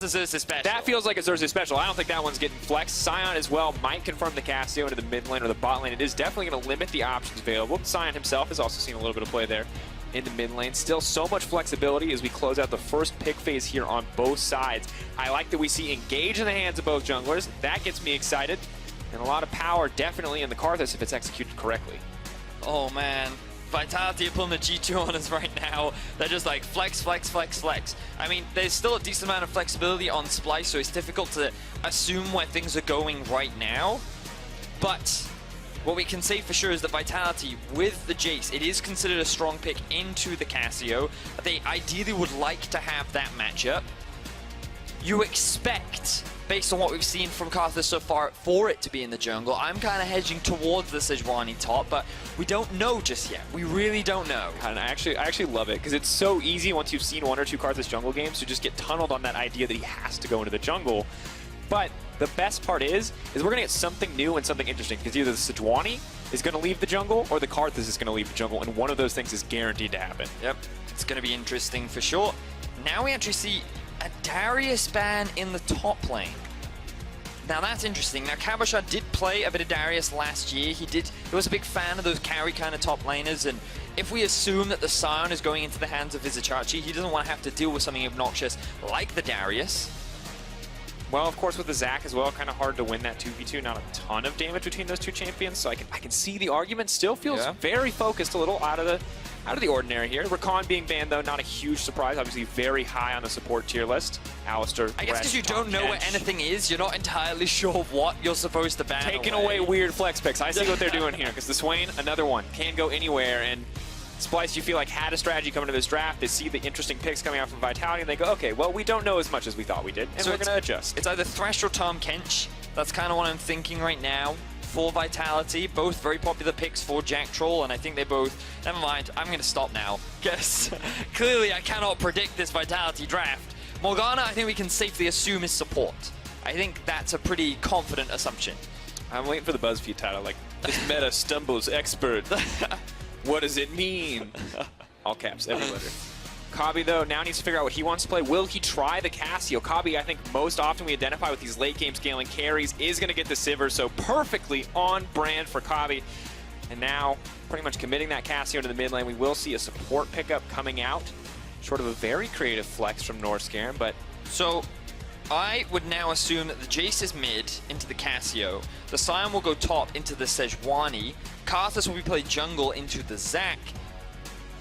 Xerxe special. That feels like a Xerxe special. I don't think that one's getting flexed. Sion as well might confirm the Casio into the mid lane or the bot lane. It is definitely going to limit the options available. Sion himself has also seen a little bit of play there in the mid lane. Still so much flexibility as we close out the first pick phase here on both sides. I like that we see engage in the hands of both junglers. That gets me excited. And a lot of power definitely in the Karthus if it's executed correctly. Oh man. Vitality are pulling the G2 on us right now. They're just like flex, flex, flex, flex. I mean, there's still a decent amount of flexibility on Splyce, so it's difficult to assume where things are going right now. But what we can say for sure is that Vitality, with the Jace, it is considered a strong pick into the Casio. They ideally would like to have that matchup. You expect, based on what we've seen from Karthus so far, for it to be in the jungle. I'm kind of hedging towards the Sejuani top, but we don't know just yet. We really don't know. And I actually love it, because it's so easy once you've seen one or two Karthus jungle games to just get tunneled on that idea that he has to go into the jungle. But the best part is we're going to get something new and something interesting, because either the Sejuani is going to leave the jungle or the Karthus is going to leave the jungle, and one of those things is guaranteed to happen. Yep, it's going to be interesting for sure. Now we actually see a Darius ban in the top lane. Now that's interesting. Now Cabochard did play a bit of Darius last year. He was a big fan of those carry kind of top laners, and if we assume that the Sion is going into the hands of Vizicsacsi, he doesn't want to have to deal with something obnoxious like the Darius. Well, of course, with the Zac as well, kind of hard to win that 2v2. Not a ton of damage between those two champions, so I can see the argument. Still feels very focused, a little out of the ordinary here. Rakan being banned, though, not a huge surprise. Obviously, very high on the support tier list. Alistair, I guess because you don't know where anything is, you're not entirely sure what you're supposed to ban. Taking away weird flex picks. I see what they're doing here, because the Swain, another one, can go anywhere. And Splyce, you feel like, had a strategy coming to this draft. They see the interesting picks coming out from Vitality, and they go, okay, well, we don't know as much as we thought we did, and so we're going to adjust. It's either Thresh or Tom Kench. That's kind of what I'm thinking right now for Vitality. Both very popular picks for Jactroll, and I think they both... Never mind, I'm going to stop now, because clearly I cannot predict this Vitality draft. Morgana, I think we can safely assume, is support. I think that's a pretty confident assumption. I'm waiting for the BuzzFeed title, like, this meta stumbles expert. What does it mean? All caps, every letter. Kobbe, though, now needs to figure out what he wants to play. Will he try the Casio? Kobbe, I think most often we identify with these late game scaling carries, is going to get the Sivir, so perfectly on brand for Kobbe. And now, pretty much committing that Casio to the mid lane, we will see a support pickup coming out. Short of a very creative flex from Norskeren, but... So, I would now assume that the Jace is mid into the Casio, the Sion will go top into the Sejuani, Karthus will be played jungle into the Zac,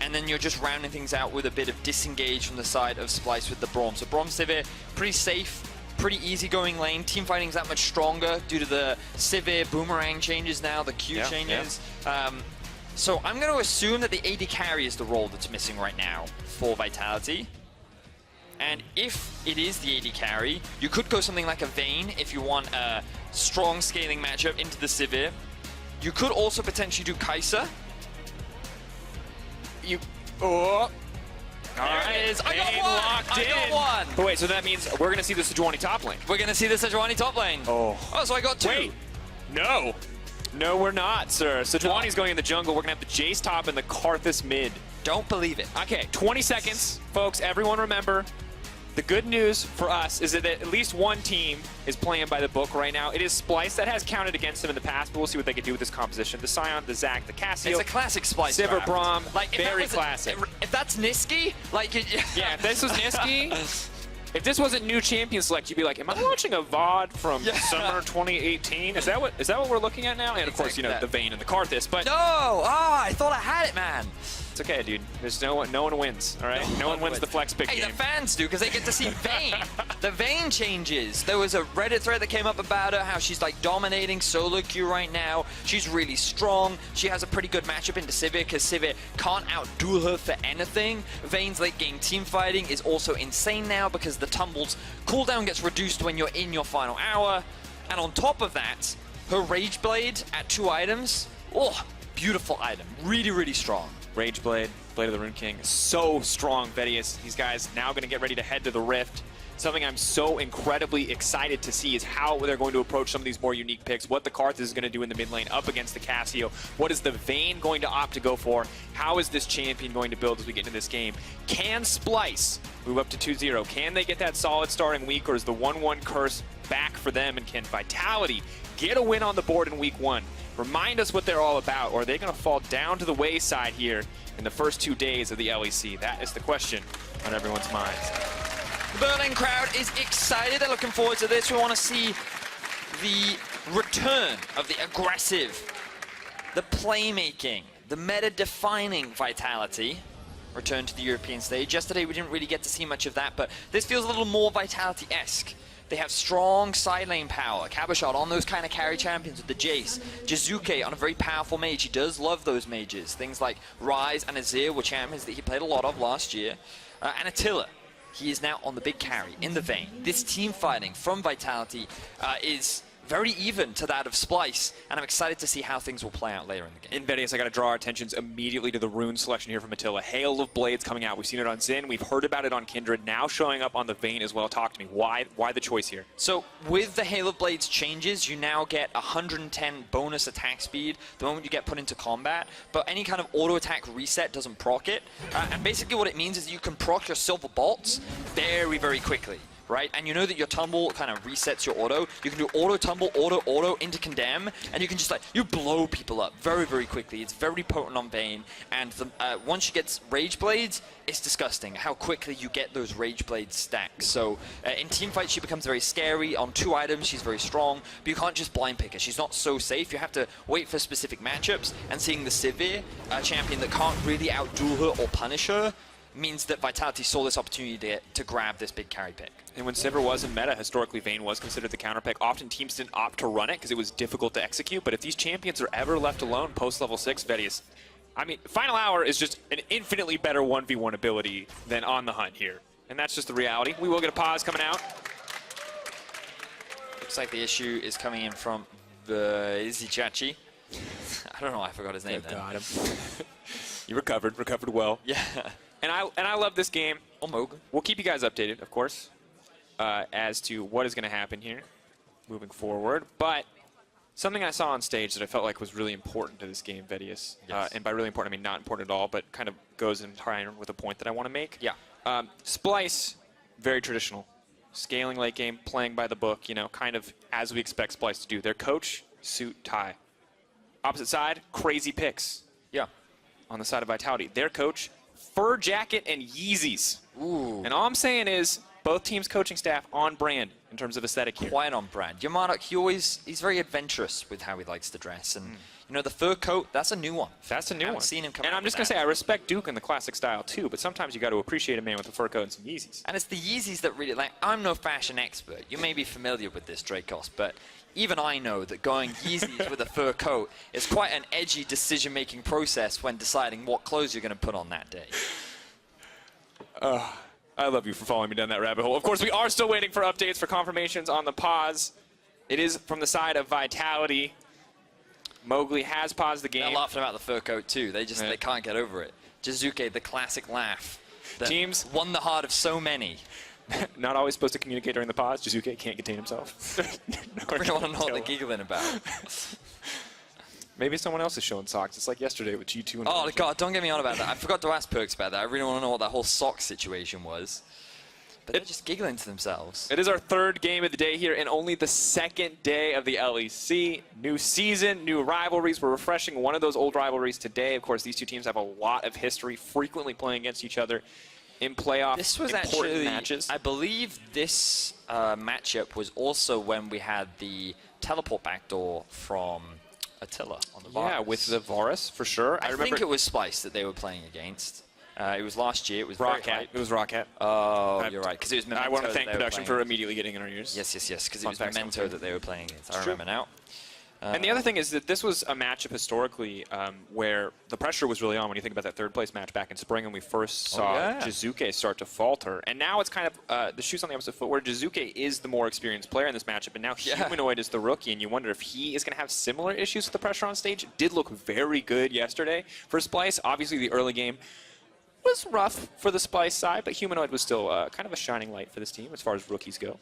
and then you're just rounding things out with a bit of disengage from the side of Splyce with the Braum. So Braum Sivir, pretty safe, pretty easygoing lane. Team fighting's that much stronger due to the Sivir boomerang changes now, the Q changes. Yeah. So I'm going to assume that the AD carry is the role that's missing right now for Vitality. And if it is the AD carry, you could go something like a Vayne if you want a strong scaling matchup into the Sivir. You could also potentially do Kai'Sa. All right, it is. I got one! But wait, so that means we're going to see the Sejuani top lane. We're going to see the Sejuani top lane. Oh, so I got two. Wait, no. No, we're not, sir. Sejuani's going in the jungle. We're going to have the Jace top and the Karthus mid. Don't believe it. Okay, 20 seconds. Folks, everyone remember, the good news for us is that at least one team is playing by the book right now. It is Splyce that has counted against them in the past, but we'll see what they can do with this composition. The Sion, the Zac, the Casio. It's a classic Splyce Sivir, Braum, like, very classic. If that's Niski, like... Yeah, if this was Niski, if this wasn't New Champion Select, you'd be like, am I watching a VOD from summer 2018? Is that what we're looking at now? And of course, you know, the Vayne and the Karthus, but... No! I thought I had it, man! It's okay, dude. There's no one wins, all right? No one wins the flex pick game. The fans do, because they get to see Vayne. The Vayne changes. There was a Reddit thread that came up about her, how she's like dominating solo queue right now. She's really strong. She has a pretty good matchup into Sivir, because Sivir can't outduel her for anything. Vayne's late game team fighting is also insane now, because the tumbles cooldown gets reduced when you're in your final hour. And on top of that, her Rage Blade at 2 items. Oh, beautiful item. Really, really strong. Rage Blade, Blade of the Rune King, so strong, Vedius. These guys now going to get ready to head to the Rift. something I'm so incredibly excited to see is how they're going to approach some of these more unique picks, what the Karthus is going to do in the mid lane up against the Casio, what is the Vayne going to opt to go for, how is this champion going to build as we get into this game. Can Splyce move up to 2-0? Can they get that solid starting week, or is the 1-1 curse back for them, and can Vitality get a win on the board in week 1? Remind us what they're all about, or are they going to fall down to the wayside here in the first 2 days of the LEC? That is the question on everyone's minds. The Berlin crowd is excited. They're looking forward to this. We want to see the return of the aggressive, the playmaking, the meta-defining Vitality return to the European stage. Yesterday we didn't really get to see much of that, but this feels a little more Vitality-esque. They have strong side lane power. Cabochard on those kind of carry champions with the Jace. Jiizuke on a very powerful mage. He does love those mages. Things like Ryze and Azir were champions that he played a lot of last year. And Attila, he is now on the big carry in the Vayne. This team fighting from Vitality is very even to that of Splyce, and I'm excited to see how things will play out later in the game. In Vedius, I got to draw our attentions immediately to the rune selection here from Attila. Hail of Blades coming out. We've seen it on Xin. We've heard about it on Kindred. Now showing up on the Vayne as well. Talk to me. Why the choice here? So with the Hail of Blades changes, you now get 110 bonus attack speed the moment you get put into combat, but any kind of auto attack reset doesn't proc it. And basically what it means is you can proc your silver bolts very, very quickly. Right? And you know that your tumble kind of resets your auto. You can do auto tumble, auto into condemn, and you can just you blow people up very, very quickly. It's very potent on Vayne, and once you get Rage Blades, it's disgusting how quickly you get those Rage Blades stacked. So in teamfights, she becomes very scary. On 2 items, she's very strong, but you can't just blind pick her. She's not so safe. You have to wait for specific matchups, and seeing the Sivir, a champion that can't really outduel her or punish her, means that Vitality saw this opportunity to grab this big carry pick. And when Sivir was in meta, historically Vayne was considered the counter pick. Often teams didn't opt to run it because it was difficult to execute, but if these champions are ever left alone post-level 6, Vedius, I mean, Final Hour is just an infinitely better 1v1 ability than On the Hunt here. And that's just the reality. We will get a pause coming out. Looks like the issue is coming in from Vizicsacsi. I don't know, I forgot his name then. Got him. You recovered well. Yeah. And I love this game. Oh, Mowgli. We'll keep you guys updated, of course, as to what is going to happen here moving forward. But something I saw on stage that I felt like was really important to this game, Vedius, yes. and by really important, I mean not important at all, but kind of goes in line with a point that I want to make. Yeah. Splyce, very traditional. Scaling late game, playing by the book, you know, kind of as we expect Splyce to do. Their coach, suit, tie. Opposite side, crazy picks. Yeah. On the side of Vitality. Their coach, fur jacket and Yeezys. Ooh. And all I'm saying is both teams' coaching staff on brand in terms of aesthetic here. Quite on brand. Your Marek, he's very adventurous with how he likes to dress. And, you know, the fur coat, that's a new one. That's a new one. I haven't seen him come And out I'm just with going to say, I respect Duke in the classic style too, but sometimes you got to appreciate a man with a fur coat and some Yeezys. And it's the Yeezys that really, I'm no fashion expert. You may be familiar with this, Dracos, but even I know that going Yeezys with a fur coat is quite an edgy decision-making process when deciding what clothes you're going to put on that day. I love you for following me down that rabbit hole. Of course, we are still waiting for updates for confirmations on the pause. It is from the side of Vitality. Mowgli has paused the game. They're laughing about the fur coat too. They can't get over it. Jiizuke, the classic laugh. That Teams won the heart of so many. Not always supposed to communicate during the pause. Jiizuke can't contain himself. I really want to know what they're giggling about. Maybe someone else is showing socks. It's like yesterday with G2 and Oh, God, don't get me on about that. I forgot to ask Perks about that. I really want to know what that whole sock situation was. But they're just giggling to themselves. It is our 3rd game of the day here and only the 2nd day of the LEC. New season, new rivalries. We're refreshing one of those old rivalries today. Of course, these two teams have a lot of history, frequently playing against each other in playoff This was important actually, matches. I believe this matchup was also when we had the teleport backdoor from Attila on the Varus. Yeah, with the Varus, for sure. I think it was Splyce that they were playing against. It was last year. It was Rocket. It was Rocket. Oh, you're right. Because it was Memento. I want to thank production for immediately getting in our ears. Yes. Because it was Memento that they were playing against. I remember now. And the other thing is that this was a matchup historically where the pressure was really on when you think about that 3rd place match back in spring when we first saw Jiizuke start to falter. And now it's kind of the shoes on the opposite foot where Jiizuke is the more experienced player in this matchup and now Humanoid is the rookie and you wonder if he is going to have similar issues with the pressure on stage. It did look very good yesterday for Splyce. Obviously the early game was rough for the Splyce side, but Humanoid was still kind of a shining light for this team as far as rookies go.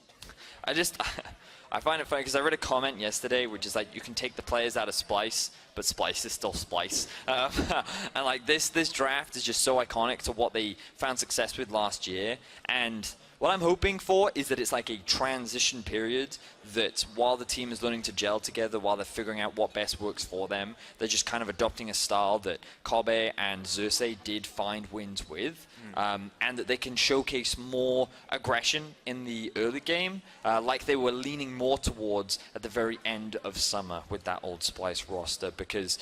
I find it funny because I read a comment yesterday which is like, you can take the players out of Splyce, but Splyce is still Splyce. And like this draft is just so iconic to what they found success with last year. And what I'm hoping for is that it's like a transition period, that while the team is learning to gel together, while they're figuring out what best works for them, they're just kind of adopting a style that Kobbe and Xerxe did find wins with, and that they can showcase more aggression in the early game, like they were leaning more towards at the very end of summer with that old Splyce roster, because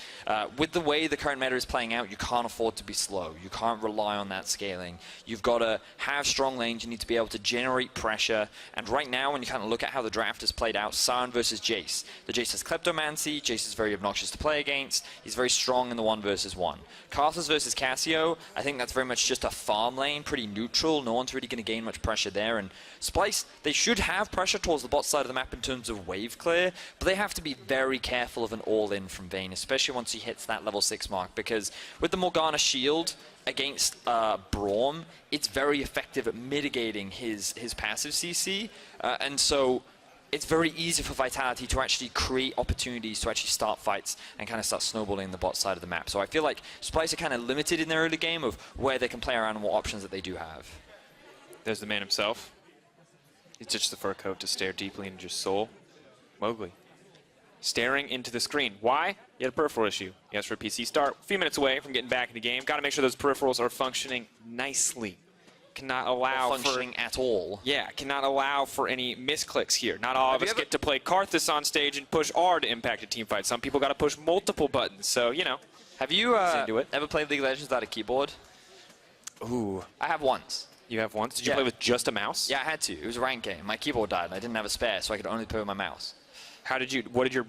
with the way the current meta is playing out, you can't afford to be slow. You can't rely on that scaling. You've got to have strong lanes. You need to be able to generate pressure. And right now, when you kind of look at how the draft has played out, Sion versus Jace. The Jace has Kleptomancy. Jace is very obnoxious to play against. He's very strong in the 1 versus 1. Karthus versus Cassio, I think that's very much just a farm lane, pretty neutral. No one's really going to gain much pressure there. And Splyce, they should have pressure towards the bot side of the map in terms of wave clear, but they have to be very careful of an all-in from Vayne, especially once he hits that level 6 mark, because with the Morgana shield against Braum, it's very effective at mitigating his passive CC, and so it's very easy for Vitality to actually create opportunities to actually start fights and kind of start snowballing the bot side of the map. So I feel like Splyce are kind of limited in their early game of where they can play around and what options that they do have. There's the man himself. He ditched the fur coat to stare deeply into his soul. Mowgli. Staring into the screen. Why? He had a peripheral issue. He asked for a PC start. A few minutes away from getting back in the game. Got to make sure those peripherals are functioning nicely. Cannot allow functioning at all. Yeah, cannot allow for any misclicks here. Not all of us get to play Karthus on stage and push R to impact a team fight. Some people got to push multiple buttons. So, you know. Have you ever played League of Legends without a keyboard? Ooh. I have once. You have once? Did you play with just a mouse? Yeah, I had to. It was a ranked game. My keyboard died and I didn't have a spare, so I could only play with my mouse. How did you, what did your...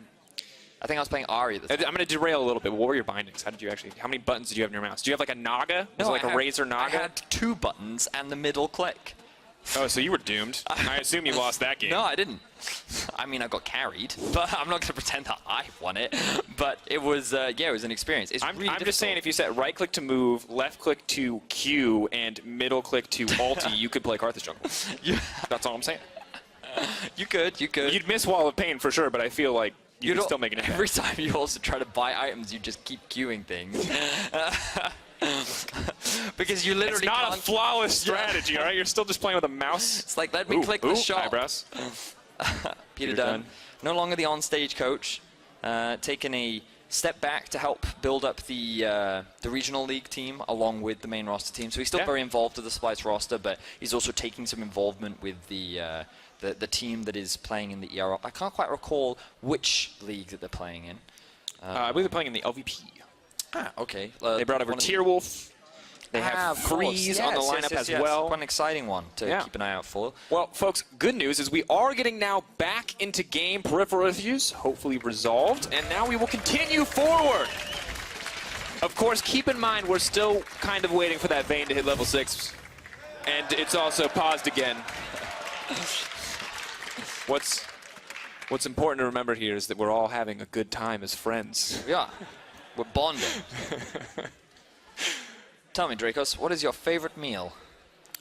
I think I was playing Ari at the time. I'm going to derail a little bit. What were your bindings? How did you actually, how many buttons did you have in your mouse? Do you have like a Naga? Was it like a Razer Naga? I had 2 buttons and the middle click. Oh, so you were doomed. I assume you lost that game. No, I didn't. I mean, I got carried, but I'm not going to pretend that I won it. But it was, yeah, it was an experience. It's really I'm just saying, if you set right click to move, left click to Q, and middle click to ulti, you could play Karthus jungle. Yeah. That's all I'm saying. You could. You'd miss Wall of Pain for sure, but I feel like you could still make an impact. Every time you also try to buy items, you just keep queuing things. Because you literally It's not a flawless strategy, all right? You're still just playing with a mouse. It's like, let me click the shot. Eyebrows. Peter Dunn, no longer the on-stage coach, taking a step back to help build up the regional league team along with the main roster team. So he's still very involved with the Splyce roster, but he's also taking some involvement with the team that is playing in the ERL. I can't quite recall which league that they're playing in. I believe they're playing in the LVP. Ah, okay. They brought over Tierwolf. They have Freeze on the lineup as well. Quite an exciting one to keep an eye out for. Well, folks, good news is we are getting now back into game peripheral issues, hopefully resolved, and now we will continue forward. Of course, keep in mind we're still kind of waiting for that Vayne to hit level 6, and it's also paused again. What's important to remember here is that we're all having a good time as friends. Yeah, we're bonding. Tell me, Dracos, what is your favorite meal?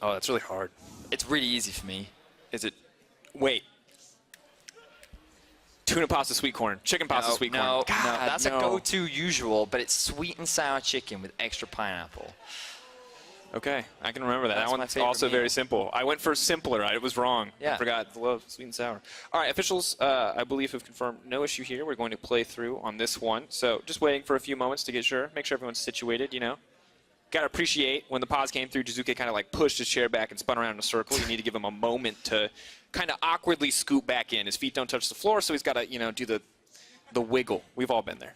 Oh, that's really hard. It's really easy for me. Is it? Wait. Tuna pasta sweet corn. Chicken pasta sweet corn. No, that's a go-to usual, but it's sweet and sour chicken with extra pineapple. Okay, I can remember that. That's that one's also very simple. I went for simpler. I was wrong. Yeah. I forgot. Love sweet and sour. All right, officials, I believe, have confirmed no issue here. We're going to play through on this one. So just waiting for a few moments to get sure. Make sure everyone's situated, you know. Got to appreciate when the pause came through, Jiizuke kind of like pushed his chair back and spun around in a circle. You need to give him a moment to kind of awkwardly scoot back in. His feet don't touch the floor, so he's got to, you know, do the wiggle. We've all been there.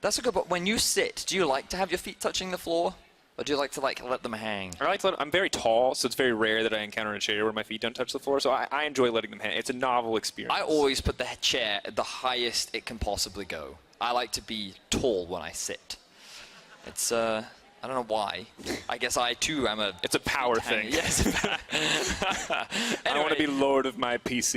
That's a good, but when you sit, do you like to have your feet touching the floor? Or do you like to let them hang? I'm very tall, so it's very rare that I encounter a chair where my feet don't touch the floor, so I enjoy letting them hang. It's a novel experience. I always put the chair at the highest it can possibly go. I like to be tall when I sit. It's, I I don't know why. I guess I too am a... It's a power thing. Yes. I want to be lord of my PC.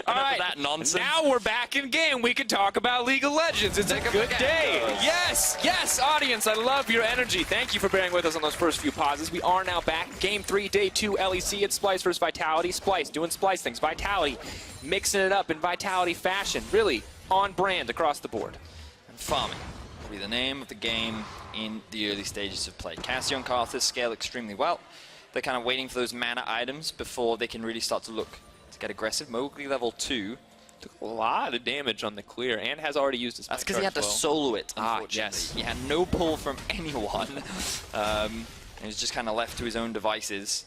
All right, that nonsense. Now we're back in game. We can talk about League of Legends. It's a good day. Yes, yes, audience, I love your energy. Thank you for bearing with us on those first few pauses. We are now back. Game 3, Day 2, LEC. It's Splyce versus Vitality. Splyce doing Splyce things. Vitality mixing it up in Vitality fashion. Really on brand across the board. And farming will be the name of the game in the early stages of play. Cassio and Karthus scale extremely well. They're kind of waiting for those mana items before they can really start to look to get aggressive. Mowgli level 2. Took a lot of damage on the clear and has already used his. That's because he had to solo it, unfortunately. Yes. He had no pull from anyone. He was just kind of left to his own devices.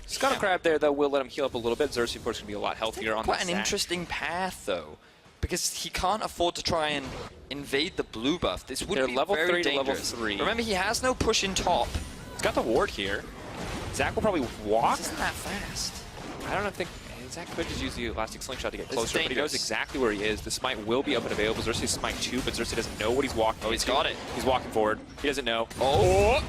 Scuttle Crab there, though, will let him heal up a little bit. Xerxe, of course, going to be a lot healthier on the Quite an interesting path, though, because he can't afford to try and invade the blue buff. This would be level very 3 dangerous. to level 3. Remember, he has no push in top. He's got the ward here. Zach will probably walk. This isn't that fast. I don't think Zach could just use the elastic slingshot to get This closer, but he knows exactly where he is. The smite will be up and available. Xerxe's smite too, but Xerxe doesn't know what he's walking. Oh, he's got it. He's walking forward. He doesn't know. Oh!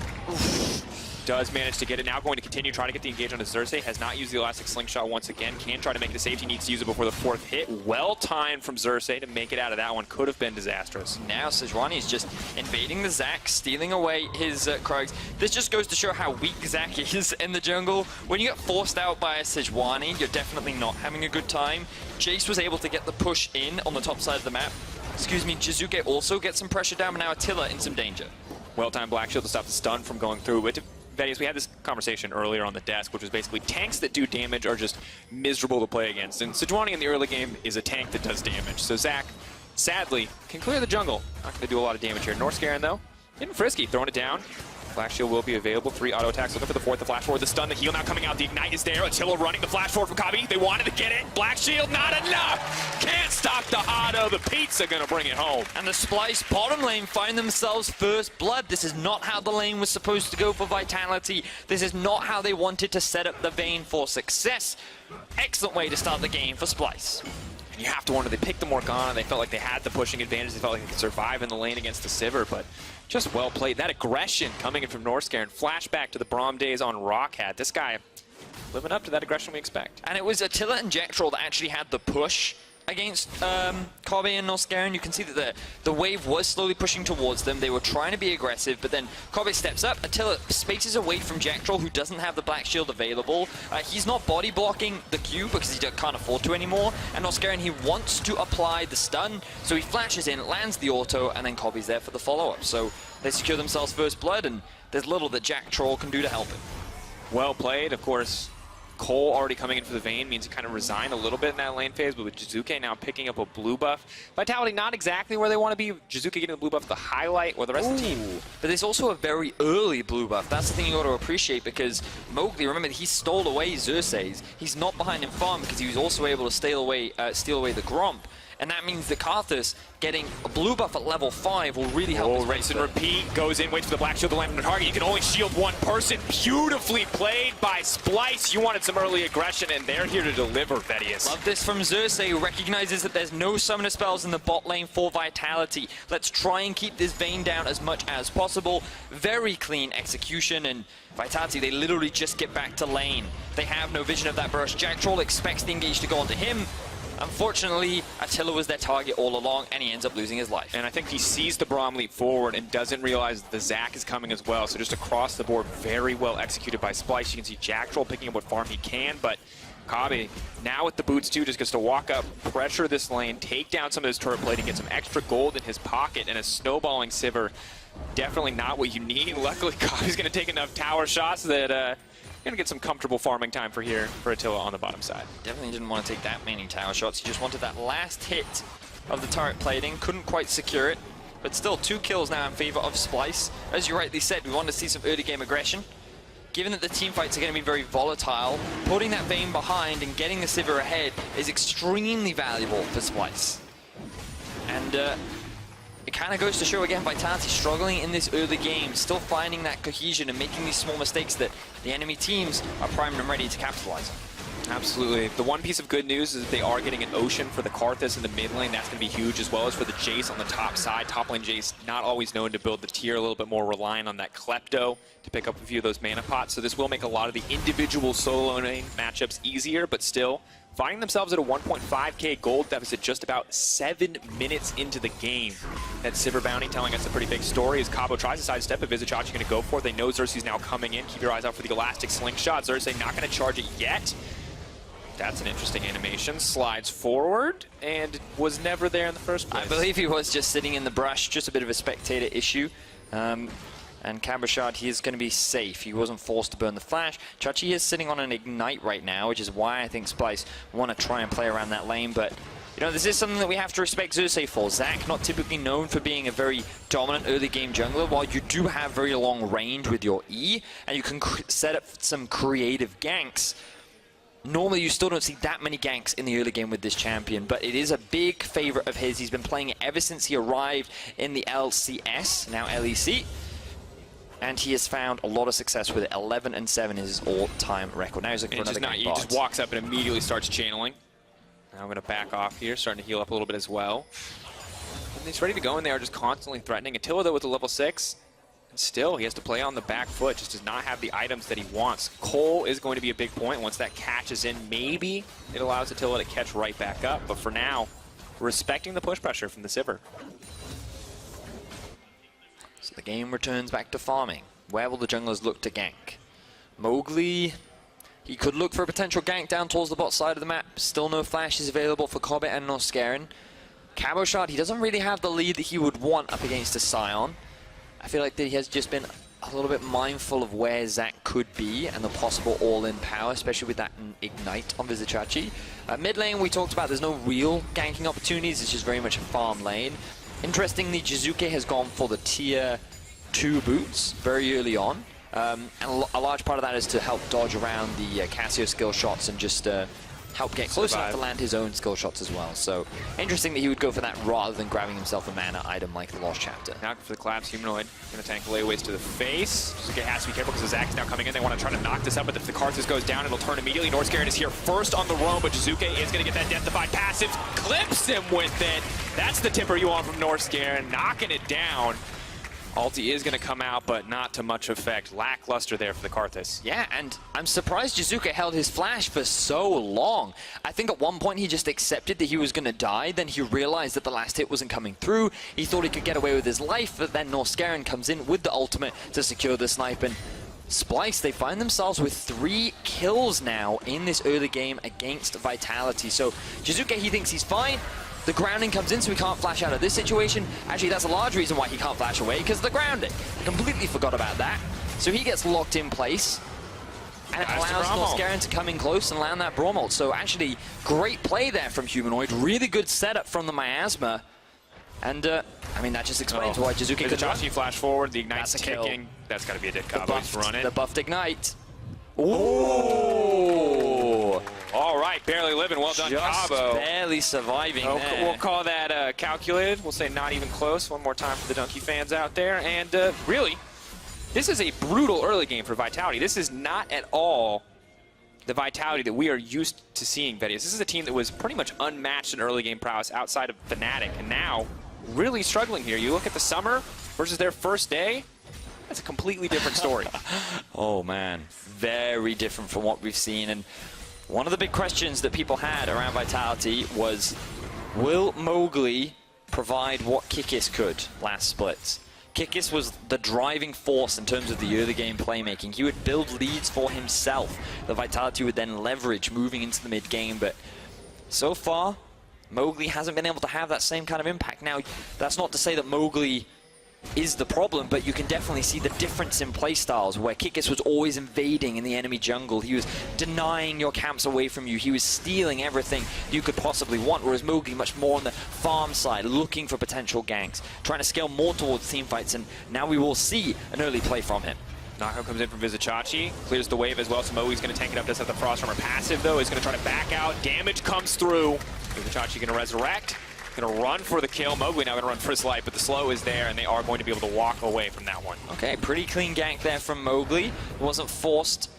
Does manage to get it. Now going to continue trying to get the engage on his Xerxe. Has not used the elastic slingshot once again. Can try to make the safety. Needs to use it before the 4th hit. Well timed from Xerxe to make it out of that one. Could have been disastrous. Now Sejuani is just invading the Zac, stealing away his Krugs. This just goes to show how weak Zac is in the jungle. When you get forced out by a Sejuani, you're definitely not having a good time. Jace was able to get the push in on the top side of the map. Excuse me, Jiizuke also gets some pressure down, but now Attila in some danger. Well-timed Black Shield to stop the stun from going through. But Vettys, we had this conversation earlier on the desk, which was basically tanks that do damage are just miserable to play against. And Sejuani in the early game is a tank that does damage. So Zach, sadly, can clear the jungle. Not going to do a lot of damage here. Norskeren, though, getting frisky, throwing it down. Black Shield will be available. 3 auto attacks. Looking for the 4th, the flash forward, the stun, the heal now coming out. The ignite is there. Attila running the flash forward from Kobbe. They wanted to get it. Black Shield, not enough. Can't stop the auto. The pizza gonna bring it home. And the Splyce bottom lane find themselves first blood. This is not how the lane was supposed to go for Vitality. This is not how they wanted to set up the Vayne for success. Excellent way to start the game for Splyce. And you have to wonder, they picked the Morgana. They felt like they had the pushing advantage. They felt like they could survive in the lane against the Sivir, but just well played. That aggression coming in from Norskeren. Flashback to the Braum days on Rockhat. This guy living up to that aggression we expect. And it was Attila and Jactroll that actually had the push against Kobbe and Norskeren. You can see that the wave was slowly pushing towards them. They were trying to be aggressive, but then Kobbe steps up. Attila spaces away from Jactroll, who doesn't have the Black Shield available. He's not body blocking the Q because he can't afford to anymore. And Norskeren, he wants to apply the stun, so he flashes in, lands the auto, and then Kobbe's there for the follow-up. So they secure themselves first blood, and there's little that Jactroll can do to help him. Well played, of course. Cole already coming in for the Vayne means he kind of resigned a little bit in that lane phase, but with Jiizuke now picking up a blue buff. Vitality not exactly where they want to be. Jiizuke getting the blue buff, the highlight, or the rest of the team. But there's also a very early blue buff. That's the thing you got to appreciate, because Mowgli, remember, he stole away Xerxe's. He's not behind in farm because he was also able to steal away the Gromp. And that means that Karthus getting a blue buff at level 5 will really help. Oh, rinse and repeat. Goes in, waits for the Black Shield to land on the target. You can only shield one person. Beautifully played by Splyce. You wanted some early aggression, and they're here to deliver, Vettys. Love this from Xerxe, who recognizes that there's no summoner spells in the bot lane for Vitality. Let's try and keep this Vayne down as much as possible. Very clean execution, and Vitality, they literally just get back to lane. They have no vision of that burst. Jactroll expects the engage to go onto him. Unfortunately, Attila was their target all along, and he ends up losing his life. And I think he sees the Braum leap forward and doesn't realize the Zac is coming as well. So just across the board, very well executed by Splyce. You can see Jactroll picking up what farm he can, but Kobbe, now with the boots too, just gets to walk up, pressure this lane, take down some of his turret plating, get some extra gold in his pocket, and a snowballing Sivir. Definitely not what you need. Luckily, Kobbe's going to take enough tower shots that gonna get some comfortable farming time for Attila on the bottom side. Definitely didn't want to take that many tower shots. He just wanted that last hit of the turret plating. Couldn't quite secure it, but still 2 kills now in favor of Splyce. As you rightly said, we want to see some early game aggression. Given that the team fights are going to be very volatile, putting that Vayne behind and getting the Sivir ahead is extremely valuable for Splyce. And it kind of goes to show again, Vitality struggling in this early game, still finding that cohesion and making these small mistakes that the enemy teams are primed and ready to capitalize on. Absolutely. The one piece of good news is that they are getting an Ocean for the Karthus in the mid lane. That's going to be huge, as well as for the Jace on the top side. Top lane Jace not always known to build the tier, a little bit more reliant on that Klepto to pick up a few of those mana pots. So this will make a lot of the individual solo lane matchups easier, but still finding themselves at a 1.5k gold deficit just about 7 minutes into the game. That Sivir bounty telling us a pretty big story as Cabo tries to sidestep, but Vizicsacsi going to go for it. They know Xerxe's now coming in. Keep your eyes out for the Elastic Slingshot. Xerxe not going to charge it yet. That's an interesting animation. Slides forward and was never there in the first place. I believe he was just sitting in the brush, just a bit of a spectator issue. And Cabochard, he is going to be safe. He wasn't forced to burn the flash. Chachi is sitting on an Ignite right now, which is why I think Splyce want to try and play around that lane. But, you know, this is something that we have to respect Xerxe for. Zac, not typically known for being a very dominant early game jungler, while you do have very long range with your E, and you can set up some creative ganks. Normally, you still don't see that many ganks in the early game with this champion, but it is a big favorite of his. He's been playing it ever since he arrived in the LCS, now LEC. And he has found a lot of success with it. 11-7 is his all-time record. Now he's looking for another He just walks up and immediately starts channeling. Now I'm going to back off here, starting to heal up a little bit as well. And he's ready to go in there, just constantly threatening. Attila, though, with the level 6. And still, he has to play on the back foot, just does not have the items that he wants. Cole is going to be a big point. Once that catches in, maybe it allows Attila to catch right back up. But for now, respecting the push pressure from the Sivir. So the game returns back to farming. Where will the junglers look to gank? Mowgli, he could look for a potential gank down towards the bot side of the map. Still no flashes available for Kobbe and Norskeren. Cabochard, he doesn't really have the lead that he would want up against a Scion. I feel like that he has just been a little bit mindful of where Zac could be and the possible all-in power, especially with that Ignite on Vizicsacsi. Mid lane, we talked about, there's no real ganking opportunities. It's just very much a farm lane. Interestingly, Jiizuke has gone for the tier 2 boots very early on. And a large part of that is to help dodge around the Cassio skill shots and just help get close enough to land his own skill shots as well. So interesting that he would go for that rather than grabbing himself a mana item like the Lost Chapter. Now for the collapse, Humanoid going to tank layaways to the face. Jiizuke has to be careful because Zac's now coming in. They want to try to knock this up, but if the Karthus goes down, it'll turn immediately. Norskeren is here first on the roam, but Jiizuke is going to get that death-defied passive. Clips him with it. That's the tipper you want from Norskeren, knocking it down. Ulti is going to come out, but not to much effect. Lackluster there for the Karthus. Yeah, and I'm surprised Jiizuke held his flash for so long. I think at one point he just accepted that he was going to die, then he realized that the last hit wasn't coming through. He thought he could get away with his life, but then Norskeren comes in with the ultimate to secure the snipe. And Splyce, they find themselves with 3 kills now in this early game against Vitality. So Jiizuke, he thinks he's fine. The grounding comes in, so he can't flash out of this situation. Actually, that's a large reason why he can't flash away, because of the grounding. I completely forgot about that. So he gets locked in place, and it allows Norskeren to come in close and land that Braum ult. So actually, great play there from Humanoid. Really good setup from the Miasma. And, I mean, that just explains why Jiizuke could run. Flash forward, the Ignite's kicking. That's got to be a dead Cabo. He's running. The buffed Ignite. Ooh! All right, barely living. Well done, Cabo. Barely surviving there. We'll call that calculated. We'll say not even close. One more time for the Donkey fans out there. And really, this is a brutal early game for Vitality. This is not at all the Vitality that we are used to seeing, Vetti. This is a team that was pretty much unmatched in early game prowess outside of Fnatic, and now really struggling here. You look at the summer versus their first day, that's a completely different story. Oh, man. Very different from what we've seen. And one of the big questions that people had around Vitality was, will Mowgli provide what Kikis could last split? Kikis was the driving force in terms of the early game playmaking. He would build leads for himself. The Vitality would then leverage moving into the mid game, but so far, Mowgli hasn't been able to have that same kind of impact. Now, that's not to say that Mowgli is the problem, but you can definitely see the difference in playstyles, where Kikis was always invading in the enemy jungle. He was denying your camps away from you. He was stealing everything you could possibly want, whereas Mowgli much more on the farm side, looking for potential ganks, trying to scale more towards team fights, and now we will see an early play from him. Knockout comes in from Vizicsacsi, clears the wave as well, so Mowgli's going to tank it up, does have the Frosthammer passive though, he's going to try to back out, damage comes through. Vizicsacsi going to resurrect. Going to run for the kill. Mowgli now going to run for his life, but the slow is there, and they are going to be able to walk away from that one. Okay, pretty clean gank there from Mowgli. Wasn't forced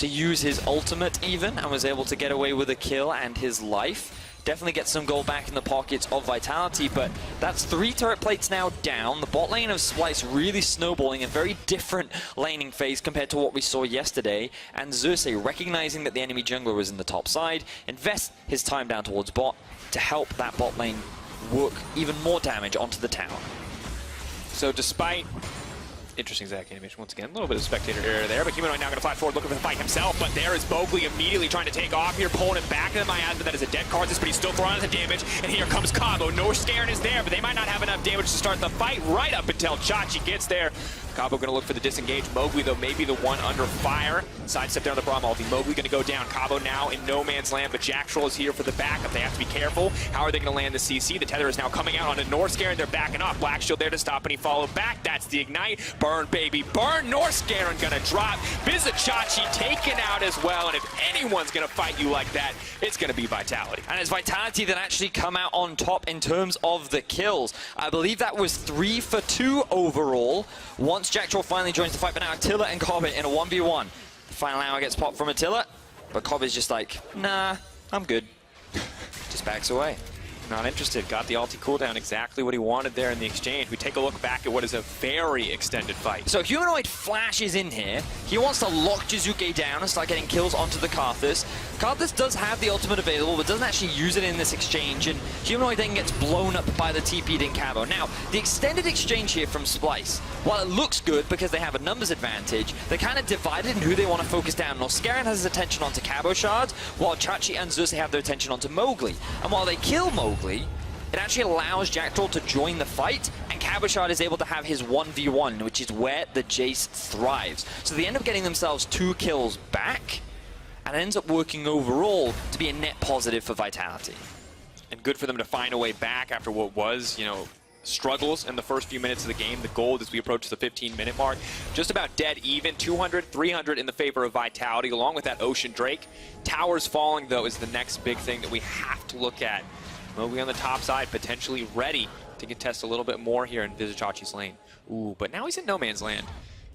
to use his ultimate even, and was able to get away with a kill and his life. Definitely get some gold back in the pockets of Vitality, but that's 3 turret plates now down. The bot lane of Splyce really snowballing, a very different laning phase compared to what we saw yesterday. And Xerxe, recognizing that the enemy jungler was in the top side, invests his time down towards bot to help that bot lane work even more damage onto the tower. So despite... Interesting Zac animation once again. A little bit of spectator error there, but Humanoid now going to fly forward looking for the fight himself, but there is Mowgli immediately trying to take off here, pulling him back into my hands, but that is a dead Karthus, but he's still throwing out the damage, and here comes Cabo. Norskeren is there, but they might not have enough damage to start the fight right up until Chachi gets there. Cabo going to look for the disengage. Mowgli, though, may be the one under fire. Sidestep down the Braum ulti. Mowgli going to go down. Cabo now in no man's land, but Jactroll is here for the backup. They have to be careful. How are they going to land the CC? The tether is now coming out onto Norskeren. They're backing off. Black Shield there to stop, and he followed back. That's the ignite. Burn, baby, burn. Norskeren going to drop. Vizicsacsi taken out as well, and if anyone's going to fight you like that, it's going to be Vitality. And it's Vitality that actually come out on top in terms of the kills. I believe that was 3 for 2 overall. Once Jactroll finally joins the fight, but now Attila and Kobbe in a 1v1. The final hour gets popped from Attila, but Kobbe's just like, nah, I'm good. Just backs away. Not interested. Got the ulti cooldown, exactly what he wanted there in the exchange. We take a look back at what is a very extended fight. So Humanoid flashes in here. He wants to lock Jiizuke down and start getting kills onto the Karthus. Karthus does have the ultimate available, but doesn't actually use it in this exchange, and Humanoid then gets blown up by the TP'd in Cabo. Now, the extended exchange here from Splyce, while it looks good because they have a numbers advantage, they're kind of divided in who they want to focus down. Norskeren has his attention onto Cabochard, while Chachi and Xerxe have their attention onto Mowgli. And while they kill Mowgli, it actually allows Jactroll to join the fight, and Cabochard is able to have his 1v1, which is where the Jace thrives. So they end up getting themselves 2 kills back, and it ends up working overall to be a net positive for Vitality. And good for them to find a way back after what was, you know, struggles in the first few minutes of the game. The gold as we approach the 15-minute mark, just about dead even. 200, 300 in the favor of Vitality, along with that Ocean Drake. Towers falling, though, is the next big thing that we have to look at. Mowgli on the top side, potentially ready to contest a little bit more here in Vizicacsi's lane. Ooh, but now he's in no man's land.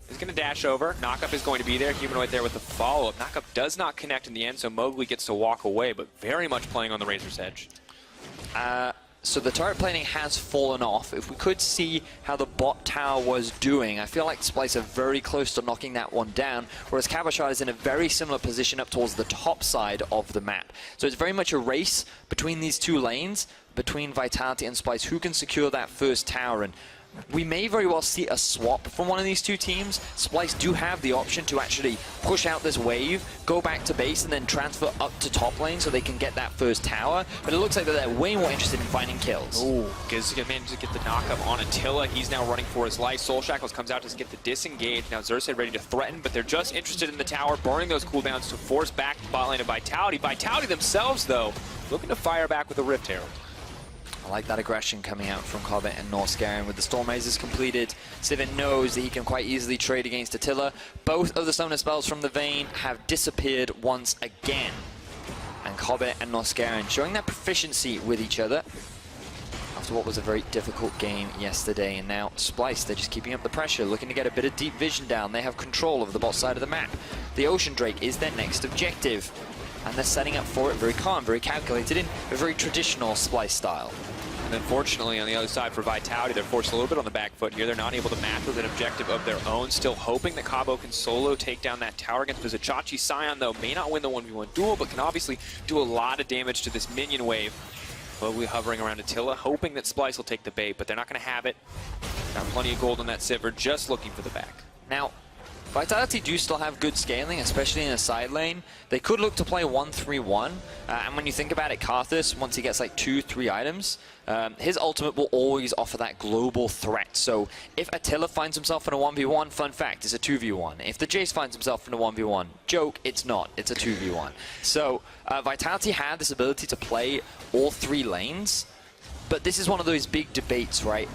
He's going to dash over. Knockup is going to be there. Humanoid there with the follow-up. Knockup does not connect in the end, so Mowgli gets to walk away, but very much playing on the razor's edge. So the turret plating has fallen off. If we could see how the bot tower was doing, I feel like Splyce are very close to knocking that one down, whereas Cabochard is in a very similar position up towards the top side of the map. So it's very much a race between these 2 lanes, between Vitality and Splyce, who can secure that first tower. And we may very well see a swap from one of these 2 teams. Splyce do have the option to actually push out this wave, go back to base, and then transfer up to top lane so they can get that first tower. But it looks like they're way more interested in finding kills. Ooh, Gizuke managed to get the knockup on Attila. He's now running for his life. Soul Shackles comes out to get the disengage. Now Xerxe ready to threaten, but they're just interested in the tower, burning those cooldowns to force back the bot lane of Vitality. Vitality themselves, though, looking to fire back with a Rift Herald. I like that aggression coming out from Kobbe and Norskeren. With the Storm Razors completed, Sivin knows that he can quite easily trade against Attila. Both of the summoner spells from the Vein have disappeared once again. And Kobbe and Norskeren showing that proficiency with each other after what was a very difficult game yesterday. And now Splyce, they're just keeping up the pressure, looking to get a bit of deep vision down. They have control of the bot side of the map. The Ocean Drake is their next objective, and they're setting up for it very calm, very calculated in a very traditional Splyce style. And unfortunately, on the other side for Vitality, they're forced a little bit on the back foot here. They're not able to match with an objective of their own. Still hoping that Cabo can solo take down that tower against Vizicsacsi. Scion, though, may not win the 1v1 duel, but can obviously do a lot of damage to this minion wave. Mowgli hovering around Attila, hoping that Splyce will take the bait, but they're not going to have it. Got plenty of gold on that Sivir, just looking for the back. Now, Vitality do still have good scaling, especially in a side lane. They could look to play 1-3-1, and when you think about it, Karthus, once he gets like 2-3 items, his ultimate will always offer that global threat. So if Attila finds himself in a 1v1, fun fact, it's a 2v1. If the Jace finds himself in a 1v1, joke, it's not, it's a 2v1. So Vitality have this ability to play all 3 lanes, but this is one of those big debates, right?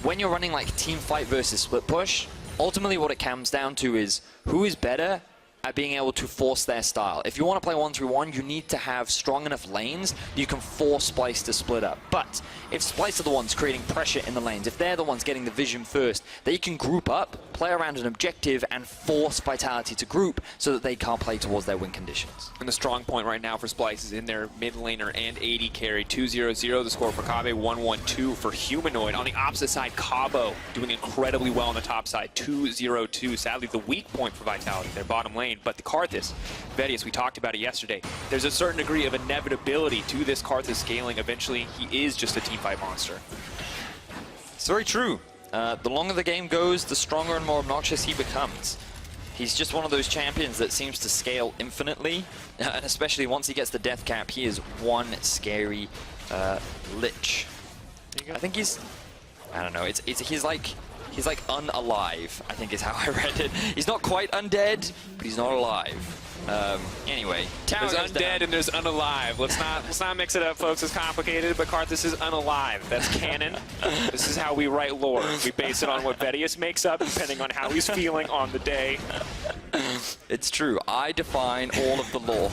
When you're running like team fight versus split push, ultimately what it comes down to is who is better at being able to force their style. If you want to play 1-3-1, you need to have strong enough lanes you can force Splyce to split up. But if Splyce are the ones creating pressure in the lanes, if they're the ones getting the vision first, they can group up, play around an objective, and force Vitality to group so that they can't play towards their win conditions. And the strong point right now for Splyce is in their mid laner and AD carry. 2-0-0 the score for Kobbe, 1-1-2 for Humanoid. On the opposite side, Cabo doing incredibly well on the top side, 2-0-2. Sadly, the weak point for Vitality, their bottom lane. But the Karthus, Vedius, we talked about it yesterday. There's a certain degree of inevitability to this Karthus scaling. Eventually, he is just a teamfight monster. It's very true. The longer the game goes, the stronger and more obnoxious he becomes. He's just one of those champions that seems to scale infinitely, and especially once he gets the death cap, he is one scary lich. I think he's, I don't know, he's like unalive, I think is how I read it. He's not quite undead, but he's not alive. Anyway, tower there's undead down. and there's unalive. Let's not mix it up, folks. It's complicated, but Karthus is unalive. That's canon. This is how we write lore. We base it on what Vedius makes up, depending on how he's feeling on the day. It's true. I define all of the lore.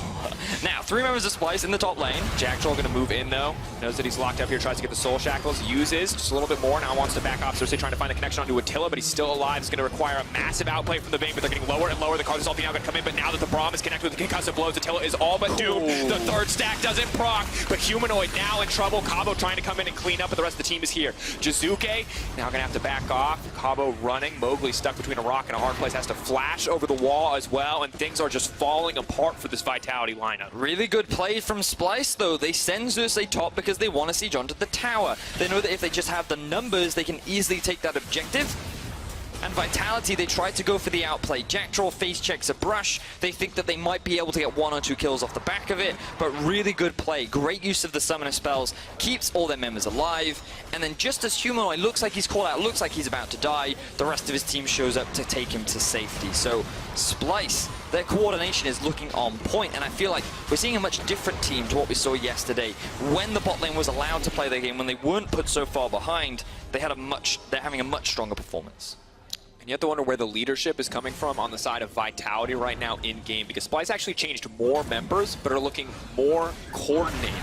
Now, 3 members of Splyce in the top lane. Jactroll going to move in, though. Knows that he's locked up here, tries to get the soul shackles. Uses just a little bit more. Now wants to back off. Xerxe trying to find the connection onto Attila, but he's still alive. It's going to require a massive outplay from the Vayne, but they're getting lower and lower. The Karthus ulti now going to come in, but now that the Braum is connected with the concussive blows, Attila is all but doomed. The third stack doesn't proc, but Humanoid now in trouble. Cabo trying to come in and clean up, but the rest of the team is here. Jiizuke now going to have to back off. Cabo running. Mowgli stuck between a rock and a hard place. Has to flash over the wall as well, and things are just falling apart for this Vitality lineup. Really good play from Splyce, though. They send Xerxe top because they want to siege onto the tower. They know that if they just have the numbers, they can easily take that objective. And Vitality, they try to go for the outplay. Jactroll face checks a brush. They think that they might be able to get 1 or 2 kills off the back of it, but really good play. Great use of the summoner spells, keeps all their members alive, and then just as Humanoid looks like he's called out, looks like he's about to die, the rest of his team shows up to take him to safety. So Splyce, their coordination is looking on point, and I feel like we're seeing a much different team to what we saw yesterday. When the bot lane was allowed to play their game, when they weren't put so far behind, they're having a much stronger performance. And you have to wonder where the leadership is coming from on the side of Vitality right now in-game, because Splyce actually changed more members, but are looking more coordinated.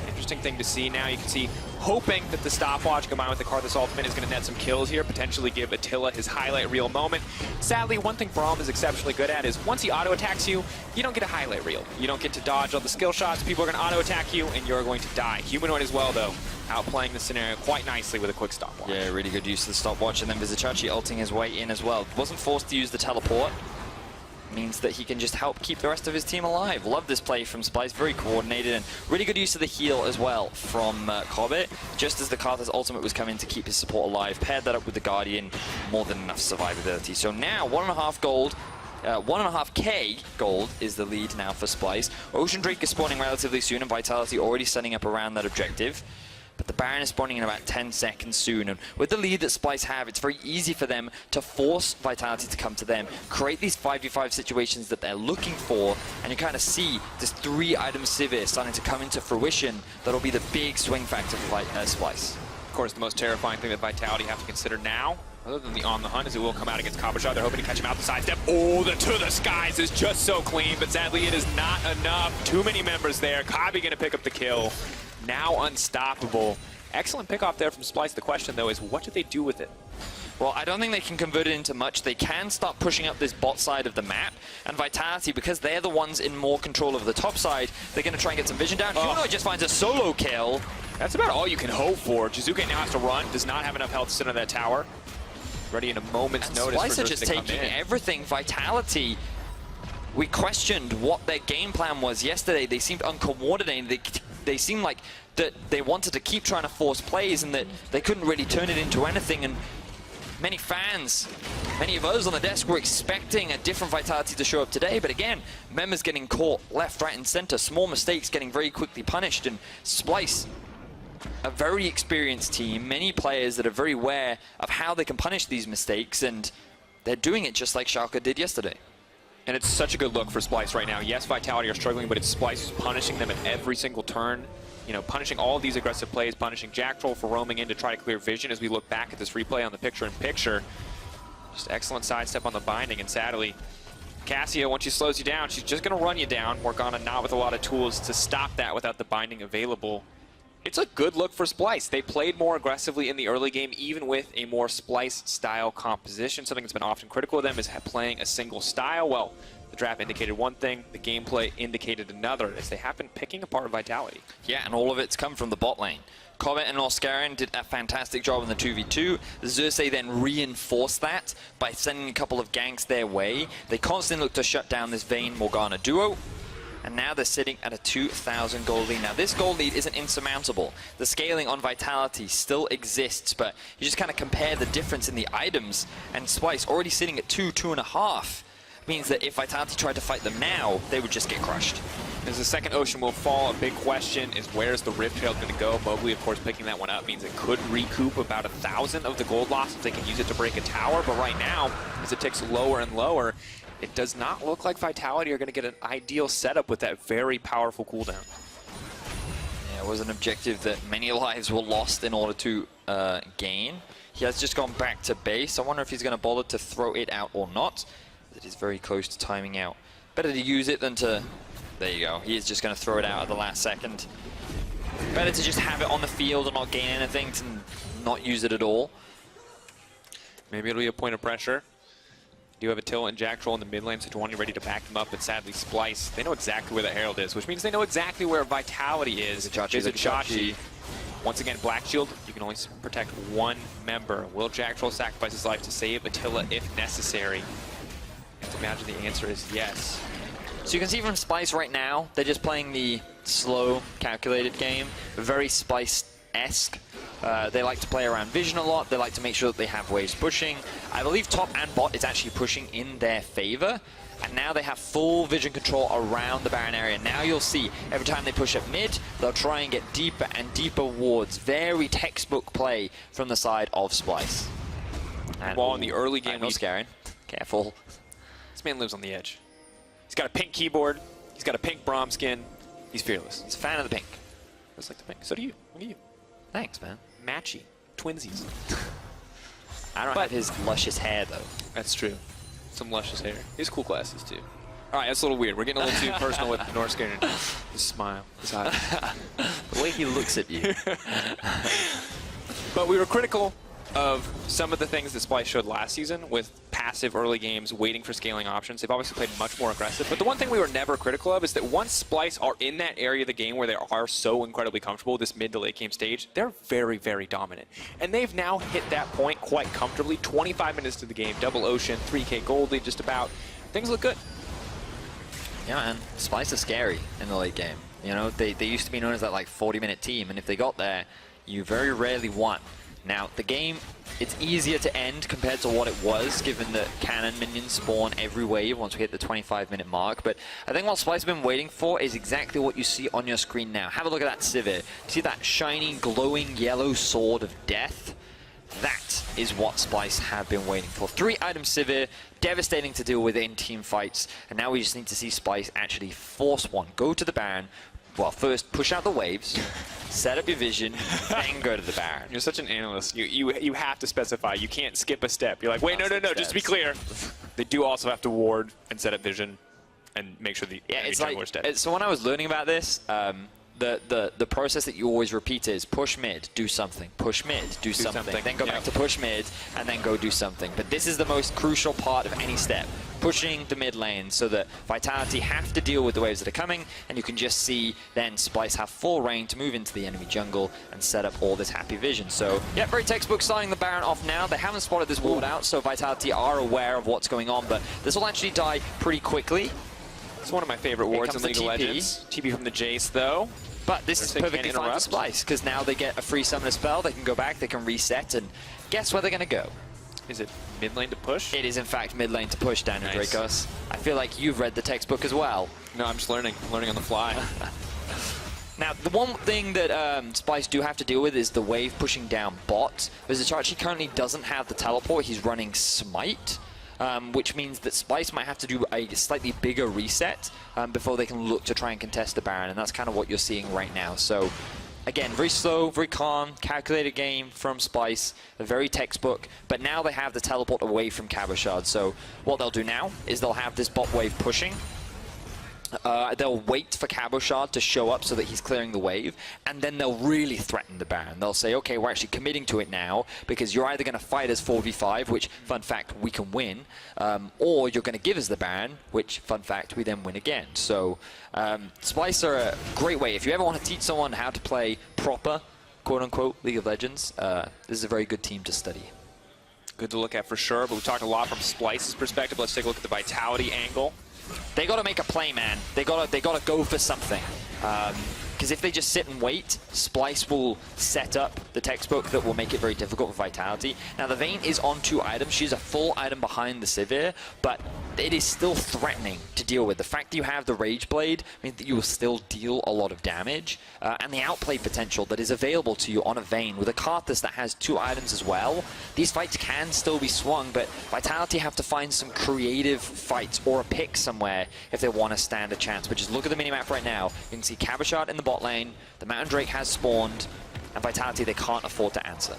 Interesting thing to see now. You can see, hoping that the stopwatch combined with the Karthus ultimate is going to net some kills here, potentially give Attila his highlight reel moment. Sadly, one thing Braum is exceptionally good at is once he auto-attacks you, you don't get a highlight reel. You don't get to dodge all the skill shots. People are going to auto-attack you, and you're going to die. Humanoid as well, though, outplaying the scenario quite nicely with a quick stopwatch. Yeah, really good use of the stopwatch, and then Vizicsacsi ulting his way in as well. Wasn't forced to use the teleport. Means that he can just help keep the rest of his team alive. Love this play from Splyce, very coordinated, and really good use of the heal as well from Kobbe. Just as the Karthus ultimate was coming to keep his support alive, paired that up with the Guardian, more than enough survivability. So now 1.5 gold. 1.5k gold is the lead now for Splyce. Ocean Drake is spawning relatively soon, and Vitality already setting up around that objective. But the Baron is spawning in about 10 seconds soon, and with the lead that Splyce have, it's very easy for them to force Vitality to come to them, create these 5v5 situations that they're looking for, and you kind of see this 3-item Sivir starting to come into fruition. That'll be the big swing factor for Splyce. Of course, the most terrifying thing that Vitality have to consider now, other than the on the hunt, is it will come out against Cabochard. They're hoping to catch him out the sidestep. Oh, the to the skies is just so clean, but sadly it is not enough. Too many members there. Kobbe going to pick up the kill. Now unstoppable. Excellent pick off there from Splyce. The question, though, is what do they do with it? Well, I don't think they can convert it into much. They can start pushing up this bot side of the map, and Vitality, because they're the ones in more control of the top side, they're going to try and get some vision down. Humanoid just finds a solo kill. That's about all you can hope for. Jiizuke now has to run, does not have enough health to sit on that tower. Ready in a moment's notice Splyce for are just to come taking in. everything. Vitality, we questioned what their game plan was yesterday. They seemed uncoordinated. They seemed like that they wanted to keep trying to force plays and that they couldn't really turn it into anything. And many fans, many of us on the desk were expecting a different Vitality to show up today. But again, members getting caught left, right, and center. Small mistakes getting very quickly punished. And Splyce, a very experienced team, many players that are very aware of how they can punish these mistakes. And they're doing it just like Schalke did yesterday. And it's such a good look for Splyce right now. Yes, Vitality are struggling, but it's Splyce who's punishing them at every single turn. You know, punishing all of these aggressive plays, punishing Jactroll for roaming in to try to clear vision as we look back at this replay on the picture-in-picture. Just excellent sidestep on the binding, and sadly, Cassia, once she slows you down, she's just going to run you down. Morgana not with a lot of tools to stop that without the binding available. It's a good look for Splyce. They played more aggressively in the early game, even with a more Splyce-style composition. Something that's been often critical of them is playing a single style. Well, the draft indicated one thing, the gameplay indicated another, as they have been picking apart Vitality. Yeah, and all of it's come from the bot lane. Kobbe and Norskeren did a fantastic job in the 2v2. Xerxe then reinforced that by sending a couple of ganks their way. They constantly look to shut down this Vayne-Morgana duo. And now they're sitting at a 2,000 gold lead. Now this gold lead isn't insurmountable. The scaling on Vitality still exists, but you just kind of compare the difference in the items, and Splyce already sitting at 2.5. Means that if Vitality tried to fight them now, they would just get crushed. As the second ocean will fall, a big question is where's the Rift Trail going to go? Mowgli, of course, picking that one up means it could recoup about 1,000 of the gold loss if they can use it to break a tower. But right now, as it ticks lower and lower, it does not look like Vitality are going to get an ideal setup with that very powerful cooldown. Yeah, it was an objective that many lives were lost in order to gain. He has just gone back to base. I wonder if he's going to bother to throw it out or not. It is very close to timing out. Better to use it than to... There you go. He is just going to throw it out at the last second. Better to just have it on the field and not gain anything to not use it at all. Maybe it'll be a point of pressure. You have Attila and Jactroll in the mid lane, so Juani ready to back them up, but sadly Splyce, they know exactly where the Herald is, which means they know exactly where Vitality is. Vizicsacsi. Once again, Black Shield, you can only protect one member. Will Jactroll sacrifice his life to save Attila if necessary? I have to imagine the answer is yes. So you can see from Splyce right now, they're just playing the slow, calculated game, very Splyce-esque. They like to play around vision a lot. They like to make sure that they have waves pushing. I believe top and bot is actually pushing in their favor. And now they have full vision control around the Baron area. Now you'll see every time they push up mid, they'll try and get deeper and deeper wards. Very textbook play from the side of Splyce. And while in the early game, Norskeren, careful. This man lives on the edge. He's got a pink keyboard. He's got a pink Braum skin. He's fearless. He's a fan of the pink. Just like the pink. So do you. Look at you. Thanks, man. Matchy. Twinsies. I don't have his luscious hair, though. That's true. Some luscious hair. He has cool glasses, too. All right, that's a little weird. We're getting a little too personal with Norskeren. His smile. His eyes. The way he looks at you. But we were critical of some of the things that Splyce showed last season with passive early games, waiting for scaling options. They've obviously played much more aggressive. But the one thing we were never critical of is that once Splyce are in that area of the game where they are so incredibly comfortable, this mid to late game stage, they're very, very dominant. And they've now hit that point quite comfortably. 25 minutes to the game, double ocean, 3K gold lead just about. Things look good. Yeah, man. Splyce are scary in the late game. You know, they used to be known as that like 40-minute team, and if they got there, you very rarely won. Now, the game, it's easier to end compared to what it was, given that cannon minions spawn every wave once we hit the 25-minute mark. But I think what Splyce has been waiting for is exactly what you see on your screen now. Have a look at that Sivir. See that shiny, glowing yellow sword of death? That is what Splyce have been waiting for. 3-item Sivir, devastating to deal with in team fights. And now we just need to see Splyce actually force one. Go to the Baron. Well, first, push out the waves, set up your vision, then go to the Baron. You're such an analyst. You have to specify. You can't skip a step. You're like, wait, no, just to be clear. They do also have to ward and set up vision and make sure the jungler is dead. So when I was learning about this, the process that you always repeat is push mid, do something, push mid, do something, then go back to push mid, and then go do something. But this is the most crucial part of any step. Pushing the mid lane so that Vitality have to deal with the waves that are coming, and you can just see then Splyce have full reign to move into the enemy jungle and set up all this happy vision. So, yeah, very textbook starting the Baron off now. They haven't spotted this ward out, so Vitality are aware of what's going on, but this will actually die pretty quickly. It's one of my favorite wards in League of Legends. TP from the Jace, though. But this is perfectly fine for Splyce, because now they get a free summoner spell, they can go back, they can reset, and guess where they're going to go? Is it mid lane to push? It is, in fact, mid lane to push, Daniel Dracos. I feel like you've read the textbook as well. No, I'm just learning. I'm learning on the fly. Now, the one thing that Splyce do have to deal with is the wave pushing down bot. Vizicsacsi currently doesn't have the teleport. He's running Smite, which means that Splyce might have to do a slightly bigger reset before they can look to try and contest the Baron, and that's kind of what you're seeing right now. So Again, very slow, very calm, calculated game from Splyce, very textbook, but now they have the teleport away from Cabochard. So what they'll do now is they'll have this bot wave pushing. They'll wait for Cabochard to show up so that he's clearing the wave, and then they'll really threaten the Baron. They'll say, okay, we're actually committing to it now, because you're either going to fight us 4v5, which, fun fact, we can win, or you're going to give us the Baron, which, fun fact, we then win again. So Splyce are a great way. If you ever want to teach someone how to play proper, quote-unquote, League of Legends, this is a very good team to study. Good to look at for sure, but we talked a lot from Splyce's perspective. Let's take a look at the Vitality angle. They got to make a play, man. They got to go for something. Because if they just sit and wait, Splyce will set up the textbook that will make it very difficult for Vitality. Now, the Vayne is on 2 items. She's a full item behind the Sivir, but it is still threatening to deal with. The fact that you have the Rage Blade means that you will still deal a lot of damage, and the outplay potential that is available to you on a Vayne with a Karthus that has 2 items as well. These fights can still be swung, but Vitality have to find some creative fights or a pick somewhere if they want to stand a chance. But just look at the minimap right now. You can see Cabochard in the bot lane, the Mountain Drake has spawned, and Vitality, they can't afford to answer.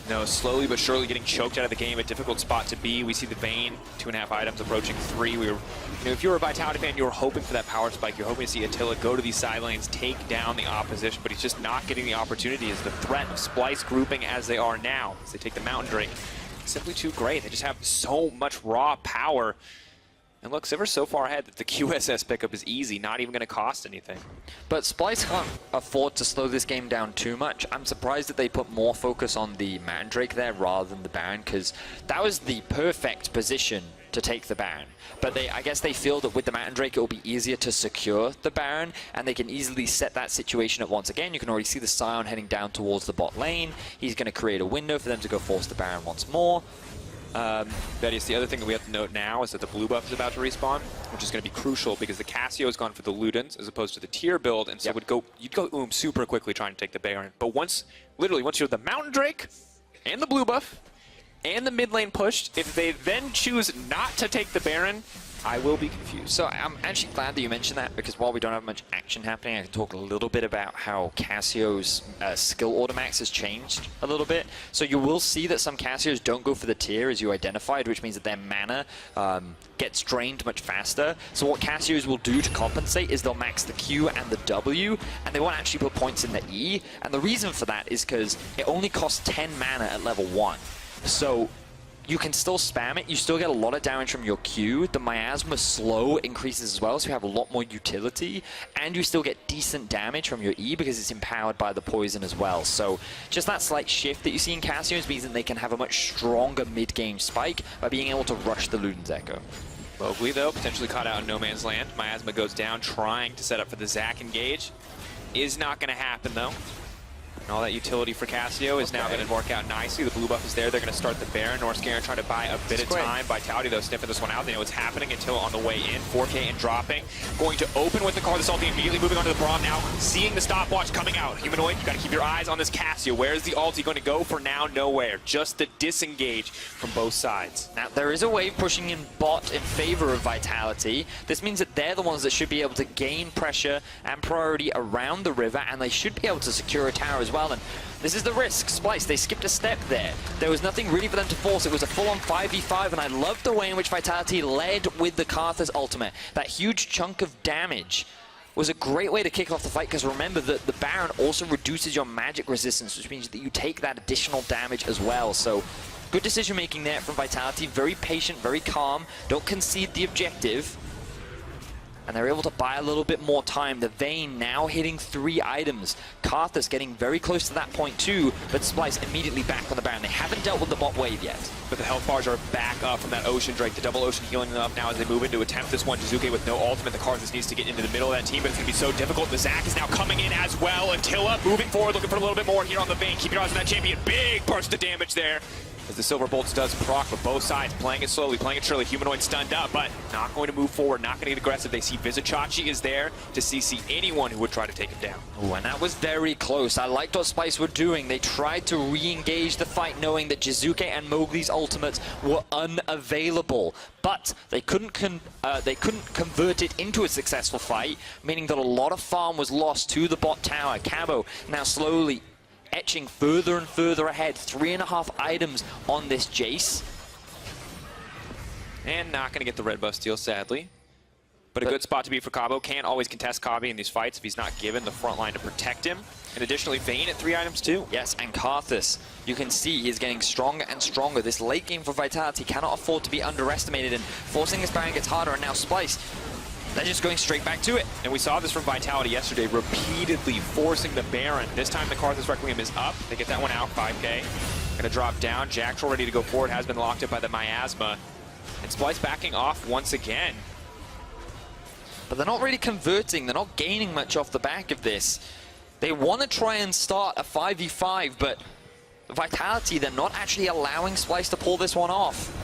No, slowly but surely getting choked out of the game, a difficult spot to be. We see the Vayne, 2.5 items approaching 3. We were, if you were a Vitality fan, you were hoping for that power spike. You're hoping to see Attila go to these side lanes, take down the opposition, but he's just not getting the opportunity as the threat of Splyce grouping as they are now, as they take the Mountain Drake. Simply too great. They just have so much raw power. And look, Sivir's so far ahead that the QSS pickup is easy, not even going to cost anything. But Splyce can't afford to slow this game down too much. I'm surprised that they put more focus on the Mountain Drake there rather than the Baron, because that was the perfect position to take the Baron. But I guess they feel that with the Mountain Drake it will be easier to secure the Baron, and they can easily set that situation up once again. You can already see the Scion heading down towards the bot lane. He's going to create a window for them to go force the Baron once more. Thaddeus, the other thing that we have to note now is that the blue buff is about to respawn, which is going to be crucial because the Cassio has gone for the Ludens as opposed to the tier build, and so you'd go super quickly trying to take the Baron. But literally once you have the Mountain Drake and the blue buff and the mid lane pushed, if they then choose not to take the Baron, I will be confused. So I'm actually glad that you mentioned that, because while we don't have much action happening, I can talk a little bit about how Cassio's skill order max has changed a little bit. So you will see that some Cassios don't go for the tier, as you identified, which means that their mana gets drained much faster. So what Cassios will do to compensate is they'll max the Q and the W, and they won't actually put points in the E. And the reason for that is because it only costs 10 mana at level 1. So you can still spam it, you still get a lot of damage from your Q, the Miasma slow increases as well, so you have a lot more utility, and you still get decent damage from your E because it's empowered by the poison as well. So just that slight shift that you see in Cassios means that they can have a much stronger mid-game spike by being able to rush the Luden's Echo. Mowgli, though, potentially caught out in no man's land. Miasma goes down, trying to set up for the Zac engage. Is not going to happen, though. And all that utility for Cassio is now going to work out nicely. The blue buff is there. They're going to start the Baron. Norskeren trying to buy a bit of time. Vitality, though, sniffing this one out. They know what's happening until on the way in. 4K and dropping. Going to open with the Karthus ulti, immediately moving on to the Braum now. Seeing the stopwatch coming out. Humanoid, you got to keep your eyes on this Cassio. Where's the ulti going to go? For now, nowhere. Just the disengage from both sides. Now, there is a wave pushing in bot in favor of Vitality. This means that they're the ones that should be able to gain pressure and priority around the river, and they should be able to secure a tower as well. And this is the risk. Splyce, they skipped a step there. There was nothing really for them to force. It was a full-on 5v5, and I loved the way in which Vitality led with the Karthus ultimate. That huge chunk of damage was a great way to kick off the fight, because remember that the Baron also reduces your magic resistance, which means that you take that additional damage as well. So good decision making there from Vitality. Very patient, very calm. Don't concede the objective. And they're able to buy a little bit more time. The Vayne now hitting 3 items. Karthus getting very close to that point too, but Splyce immediately back on the Baron. They haven't dealt with the bot wave yet. But the health bars are back up from that Ocean Drake. The double Ocean healing them up now as they move in to attempt this one. Jiizuke with no ultimate. The Karthus needs to get into the middle of that team, but it's going to be so difficult. The Zac is now coming in as well. Attila moving forward, looking for a little bit more here on the Vayne. Keep your eyes on that champion. Big burst of damage there. as the Silver Bolts does proc, but both sides playing it slowly, playing it surely. Humanoid stunned up, but not going to move forward, not going to get aggressive. They see Vizicsacsi is there to CC anyone who would try to take him down. Ooh, and that was very close. I liked what Splyce were doing. They tried to re-engage the fight knowing that Jiizuke and Mowgli's ultimates were unavailable. But they couldn't convert it into a successful fight, meaning that a lot of farm was lost to the bot tower. Cabo now slowly etching further and further ahead. 3.5 items on this Jace. And not going to get the red buff steal, sadly. But a good spot to be for Kobbe. Can't always contest Kobbe in these fights if he's not given the front line to protect him. And additionally, Vayne at 3 items too. Yes, and Karthus, you can see he's getting stronger and stronger. This late game for Vitality cannot afford to be underestimated, and forcing this Baron gets harder, and now Splyce, they're just going straight back to it. And we saw this from Vitality yesterday, repeatedly forcing the Baron. This time the Karthus Requiem is up. They get that one out, 5k. Gonna drop down. Jactroll ready to go forward, has been locked up by the Miasma. And Splyce backing off once again. But they're not really converting. They're not gaining much off the back of this. They want to try and start a 5v5, but Vitality, they're not actually allowing Splyce to pull this one off.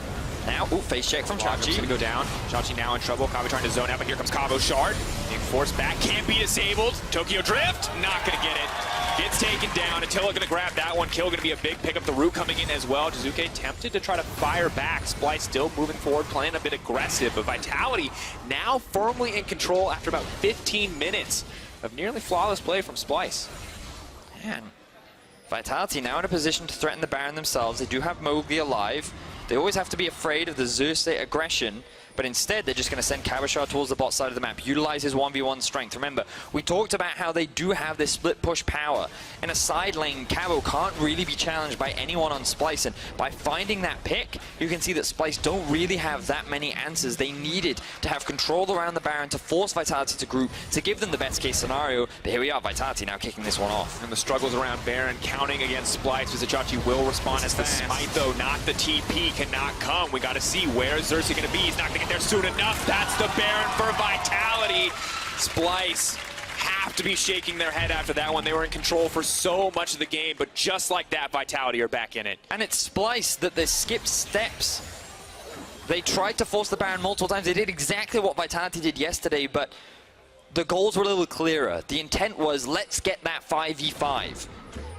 Now, ooh, face check from Chachi. Gonna go down. Chachi now in trouble. Kobbe trying to zone out, but here comes Cabochard. Being forced back, can't be disabled. Tokyo Drift, not gonna get it. Gets taken down. Attila gonna grab that one. Kill gonna be a big pick up. The root coming in as well. Jiizuke tempted to try to fire back. Splyce still moving forward, playing a bit aggressive, but Vitality now firmly in control after about 15 minutes of nearly flawless play from Splyce. Man, Vitality now in a position to threaten the Baron themselves. They do have Mowgli alive. They always have to be afraid of the Xerxe aggression, but instead they're just going to send Cabochard towards the bot side of the map, utilize his 1v1 strength. Remember, we talked about how they do have this split push power. In a side lane, Cabo can't really be challenged by anyone on Splyce, and by finding that pick, you can see that Splyce don't really have that many answers. They needed to have control around the Baron to force Vitality to group, to give them the best case scenario, but here we are, Vitality now kicking this one off. And the struggles around Baron counting against Splyce. Vizicsacsi will respond as the smite though, not the TP, cannot come. We got to see where is Xerxe going to be. He's not going to get there soon enough. That's the Baron for Vitality. Splyce have to be shaking their head after that one. They were in control for so much of the game, but just like that, Vitality are back in it. And it's Splyce that they skipped steps. They tried to force the Baron multiple times. They did exactly what Vitality did yesterday, but the goals were a little clearer. The intent was, let's get that 5v5.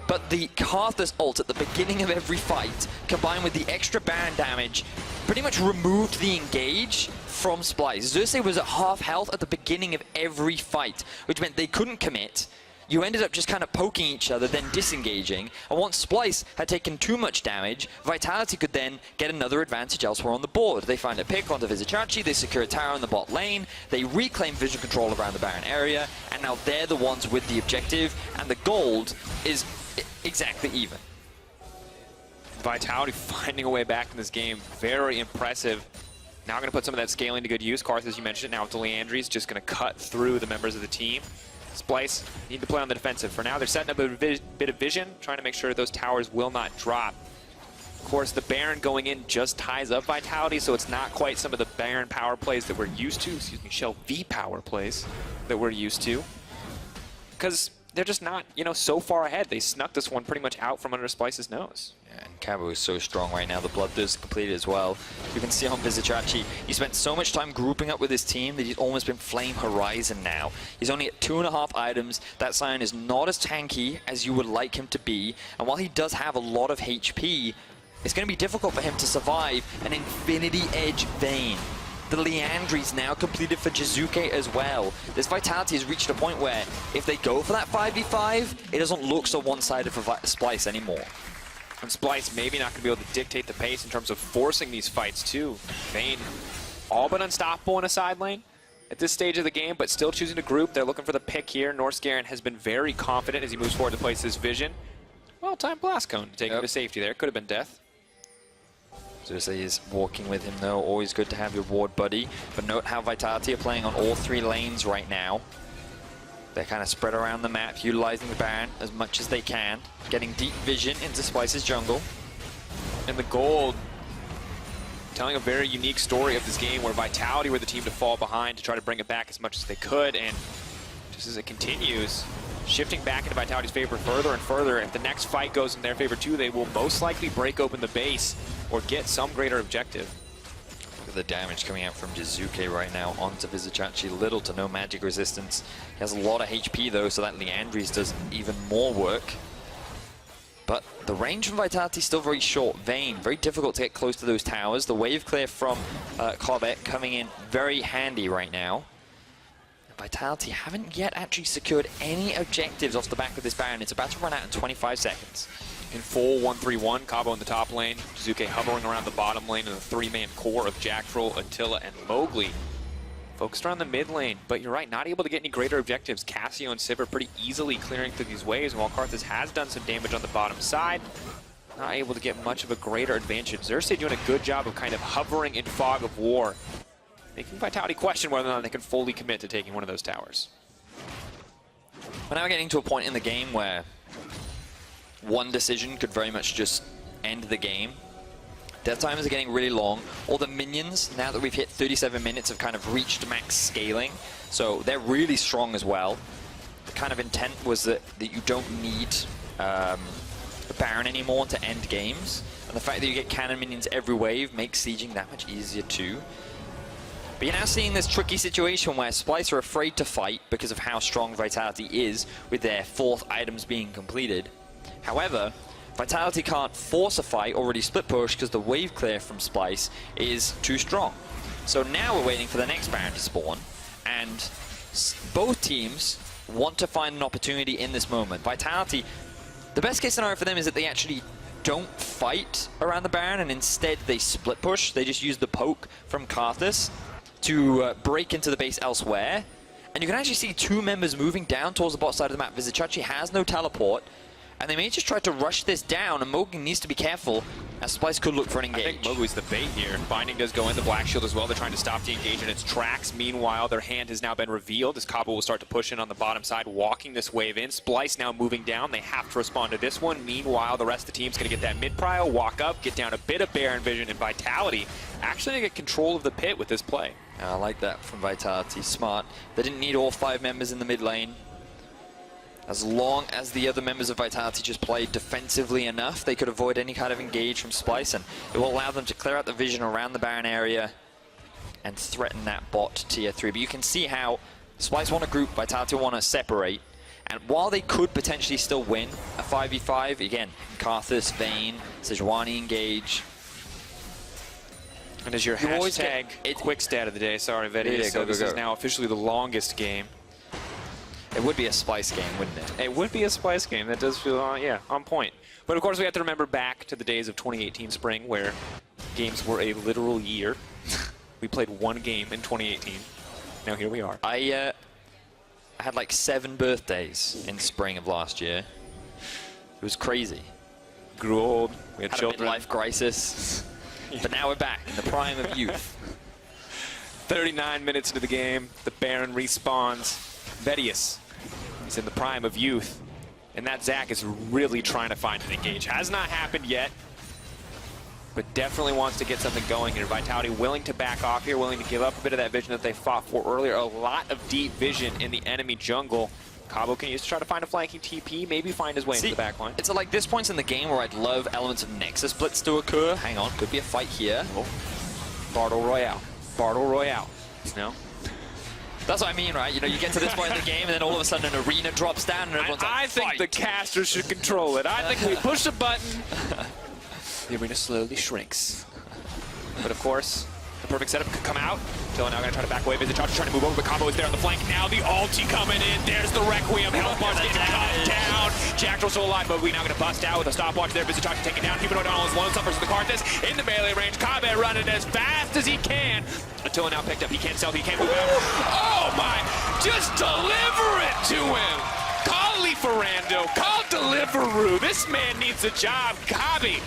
But the Karthus ult at the beginning of every fight, combined with the extra Baron damage, pretty much removed the engage from Splyce. Xerxe was at half health at the beginning of every fight, which meant they couldn't commit. You ended up just kind of poking each other, then disengaging. And once Splyce had taken too much damage, Vitality could then get another advantage elsewhere on the board. They find a pick onto Vizicsacsi, they secure a tower in the bot lane, they reclaim vision control around the Baron area, and now they're the ones with the objective, and the gold is exactly even. Vitality finding a way back in this game, very impressive. Now going to put some of that scaling to good use. Karth, as you mentioned, now with the Leandry's just going to cut through the members of the team. Splyce need to play on the defensive. For now, they're setting up a bit of vision, trying to make sure those towers will not drop. Of course, the Baron going in just ties up Vitality, so it's not quite some of the Baron power plays that we're used to. Excuse me, Shell V power plays that we're used to. Because they're just not, you know, so far ahead. They snuck this one pretty much out from under Splyce's nose. Yeah, and Cabo is so strong right now. The Bloodthirst is completed as well. You can see on Vizicsacsi, he spent so much time grouping up with his team that he's almost been Flame Horizon now. He's only at 2.5 items. That Scion is not as tanky as you would like him to be. And while he does have a lot of HP, it's going to be difficult for him to survive an Infinity Edge Vayne. The Leandry's now completed for Jiizuke as well. This Vitality has reached a point where if they go for that 5v5, it doesn't look so one-sided for Splyce anymore. And Splyce maybe not going to be able to dictate the pace in terms of forcing these fights too. Vayne all but unstoppable in a side lane at this stage of the game, but still choosing to group. They're looking for the pick here. Norskeren has been very confident as he moves forward to place his vision. Well-timed blast cone to take him to safety there. Could have been death. Xerxe is walking with him though, always good to have your ward buddy. But note how Vitality are playing on all 3 lanes right now. They're kind of spread around the map, utilizing the Baron as much as they can, getting deep vision into Splyce's jungle. And the gold telling a very unique story of this game where Vitality were the team to fall behind to try to bring it back as much as they could, and just as it continues, shifting back into Vitality's favor further and further. If the next fight goes in their favor too, they will most likely break open the base or get some greater objective. Look at the damage coming out from Jiizuke right now onto Vizicsacsi. Little to no magic resistance. He has a lot of HP though, so that Leandries does even more work. But the range from Vitality is still very short. Vayne, very difficult to get close to those towers. The wave clear from Kobbe coming in very handy right now. Vitality haven't yet actually secured any objectives off the back of this Baron. It's about to run out in 25 seconds. In full 1-3-1, Cabo in the top lane, Jiizuke hovering around the bottom lane in the three-man core of Jactroll, Attila, and Mowgli. Focused around the mid lane, but you're right, not able to get any greater objectives. Cassio and Sivir pretty easily clearing through these waves, while Karthus has done some damage on the bottom side. Not able to get much of a greater advantage. Xerxe doing a good job of kind of hovering in fog of war, making Vitality question whether or not they can fully commit to taking one of those towers. We're now getting to a point in the game where one decision could very much just end the game. Death times are getting really long. All the minions, now that we've hit 37 minutes, have kind of reached max scaling. So they're really strong as well. The kind of intent was that you don't need a Baron anymore to end games. And the fact that you get cannon minions every wave makes sieging that much easier too. But you're now seeing this tricky situation where Splyce are afraid to fight because of how strong Vitality is with their 4th items being completed. However, Vitality can't force a fight, already split push, because the wave clear from Splyce is too strong. So now we're waiting for the next Baron to spawn, and both teams want to find an opportunity in this moment. Vitality, the best case scenario for them is that they actually don't fight around the Baron, and instead they split push. They just use the poke from Karthus to break into the base elsewhere. And you can actually see 2 members moving down towards the bot side of the map. Vizicsacsi has no teleport, and they may just try to rush this down, and Mowgli needs to be careful, as Splyce could look for an engage. I think Mowgli's the bait here. Binding does go in, the Black Shield as well. They're trying to stop the engage in its tracks. Meanwhile, their hand has now been revealed as Kobbe will start to push in on the bottom side, walking this wave in. Splyce now moving down. They have to respond to this one. Meanwhile, the rest of the team's going to get that mid-prio, walk up, get down a bit of Baron Vision, and Vitality actually going to get control of the pit with this play. I like that from Vitality. Smart. They didn't need all 5 members in the mid lane. As long as the other members of Vitality just played defensively enough, they could avoid any kind of engage from Splyce, and it will allow them to clear out the vision around the Baron area and threaten that bot tier 3. But you can see how Splyce want to group, Vitality want to separate, and while they could potentially still win a 5v5, again, Karthus, Vayne, Sejuani engage. And as your hashtag quick stat of the day, sorry, Vetti, Yeah, so this is now officially the longest game. It would be a Splyce game, wouldn't it? It would be a Splyce game. That does feel, yeah, on point. But of course, we have to remember back to the days of 2018 spring, where games were a literal year. We played 1 game in 2018. Now here we are. I had like 7 birthdays in spring of last year. It was crazy. Grew old. We had children. A midlife crisis. But now we're back in the prime of youth. 39 minutes into the game, the Baron respawns. Vetius, he's in the prime of youth, and that Zach is really trying to find an engage. Has not happened yet, but definitely wants to get something going here. Vitality willing to back off here, willing to give up a bit of that vision that they fought for earlier. A lot of deep vision in the enemy jungle. Cabo can use to try to find a flanking TP, maybe find his way into the backline. It's like this point in the game where I'd love elements of Nexus Blitz to occur. Hang on, could be a fight here. Oh. Battle Royale. Battle Royale. No? That's what I mean, right? You know, you get to this point in the game, and then all of a sudden an arena drops down, and everyone's like, I think the caster should control it. I think we push a button, the arena slowly shrinks. But of course, the perfect setup could come out. Attila now going to try to back away. Vizicsacsi trying to move over, but Cabo is there on the flank. Now the ulti coming in. There's the Requiem. Health bar's getting cut down. Jactroll still alive, but we now going to bust out with a stopwatch there. Vizicsacsi taking down. Humanoid on his lone suffers the Karthus in the melee range. Kobbe running as fast as he can. Attila now picked up. He can't stealth. He can't move out. Oh my! Just deliver it to him. Call Liferando. Call Deliveroo. This man needs a job. Kobbe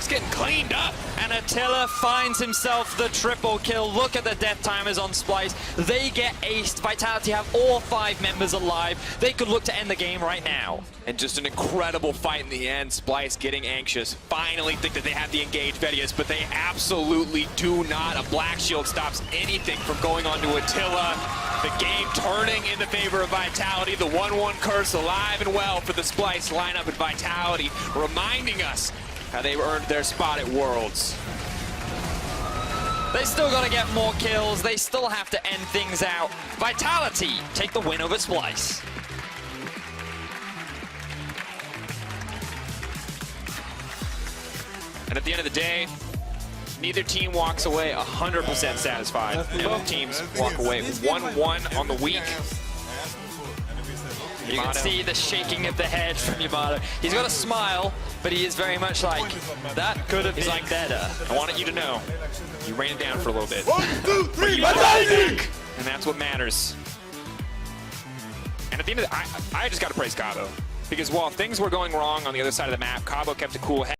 Map's getting cleaned up. And Attila finds himself the triple kill. Look at the death timers on Splyce. They get aced. Vitality have all 5 members alive. They could look to end the game right now. And just an incredible fight in the end. Splyce getting anxious. Finally think that they have the engaged Vedius, but they absolutely do not. A black shield stops anything from going on to Attila. The game turning in the favor of Vitality. The 1-1 curse alive and well for the Splyce lineup and Vitality, reminding us how they earned their spot at Worlds. They still got to get more kills. They still have to end things out. Vitality take the win over Splyce. And at the end of the day, neither team walks away 100% satisfied. And both teams walk away with 1-1 on the week. You can see the shaking of the head from Yamato. He's got a smile, but he is very much like, that could have been like better. I wanted you to know, you ran it down for a little bit. 1, 2, 3, And that's what matters. And at the end of the I just got to praise Cabo. Because while things were going wrong on the other side of the map, Cabo kept a cool head.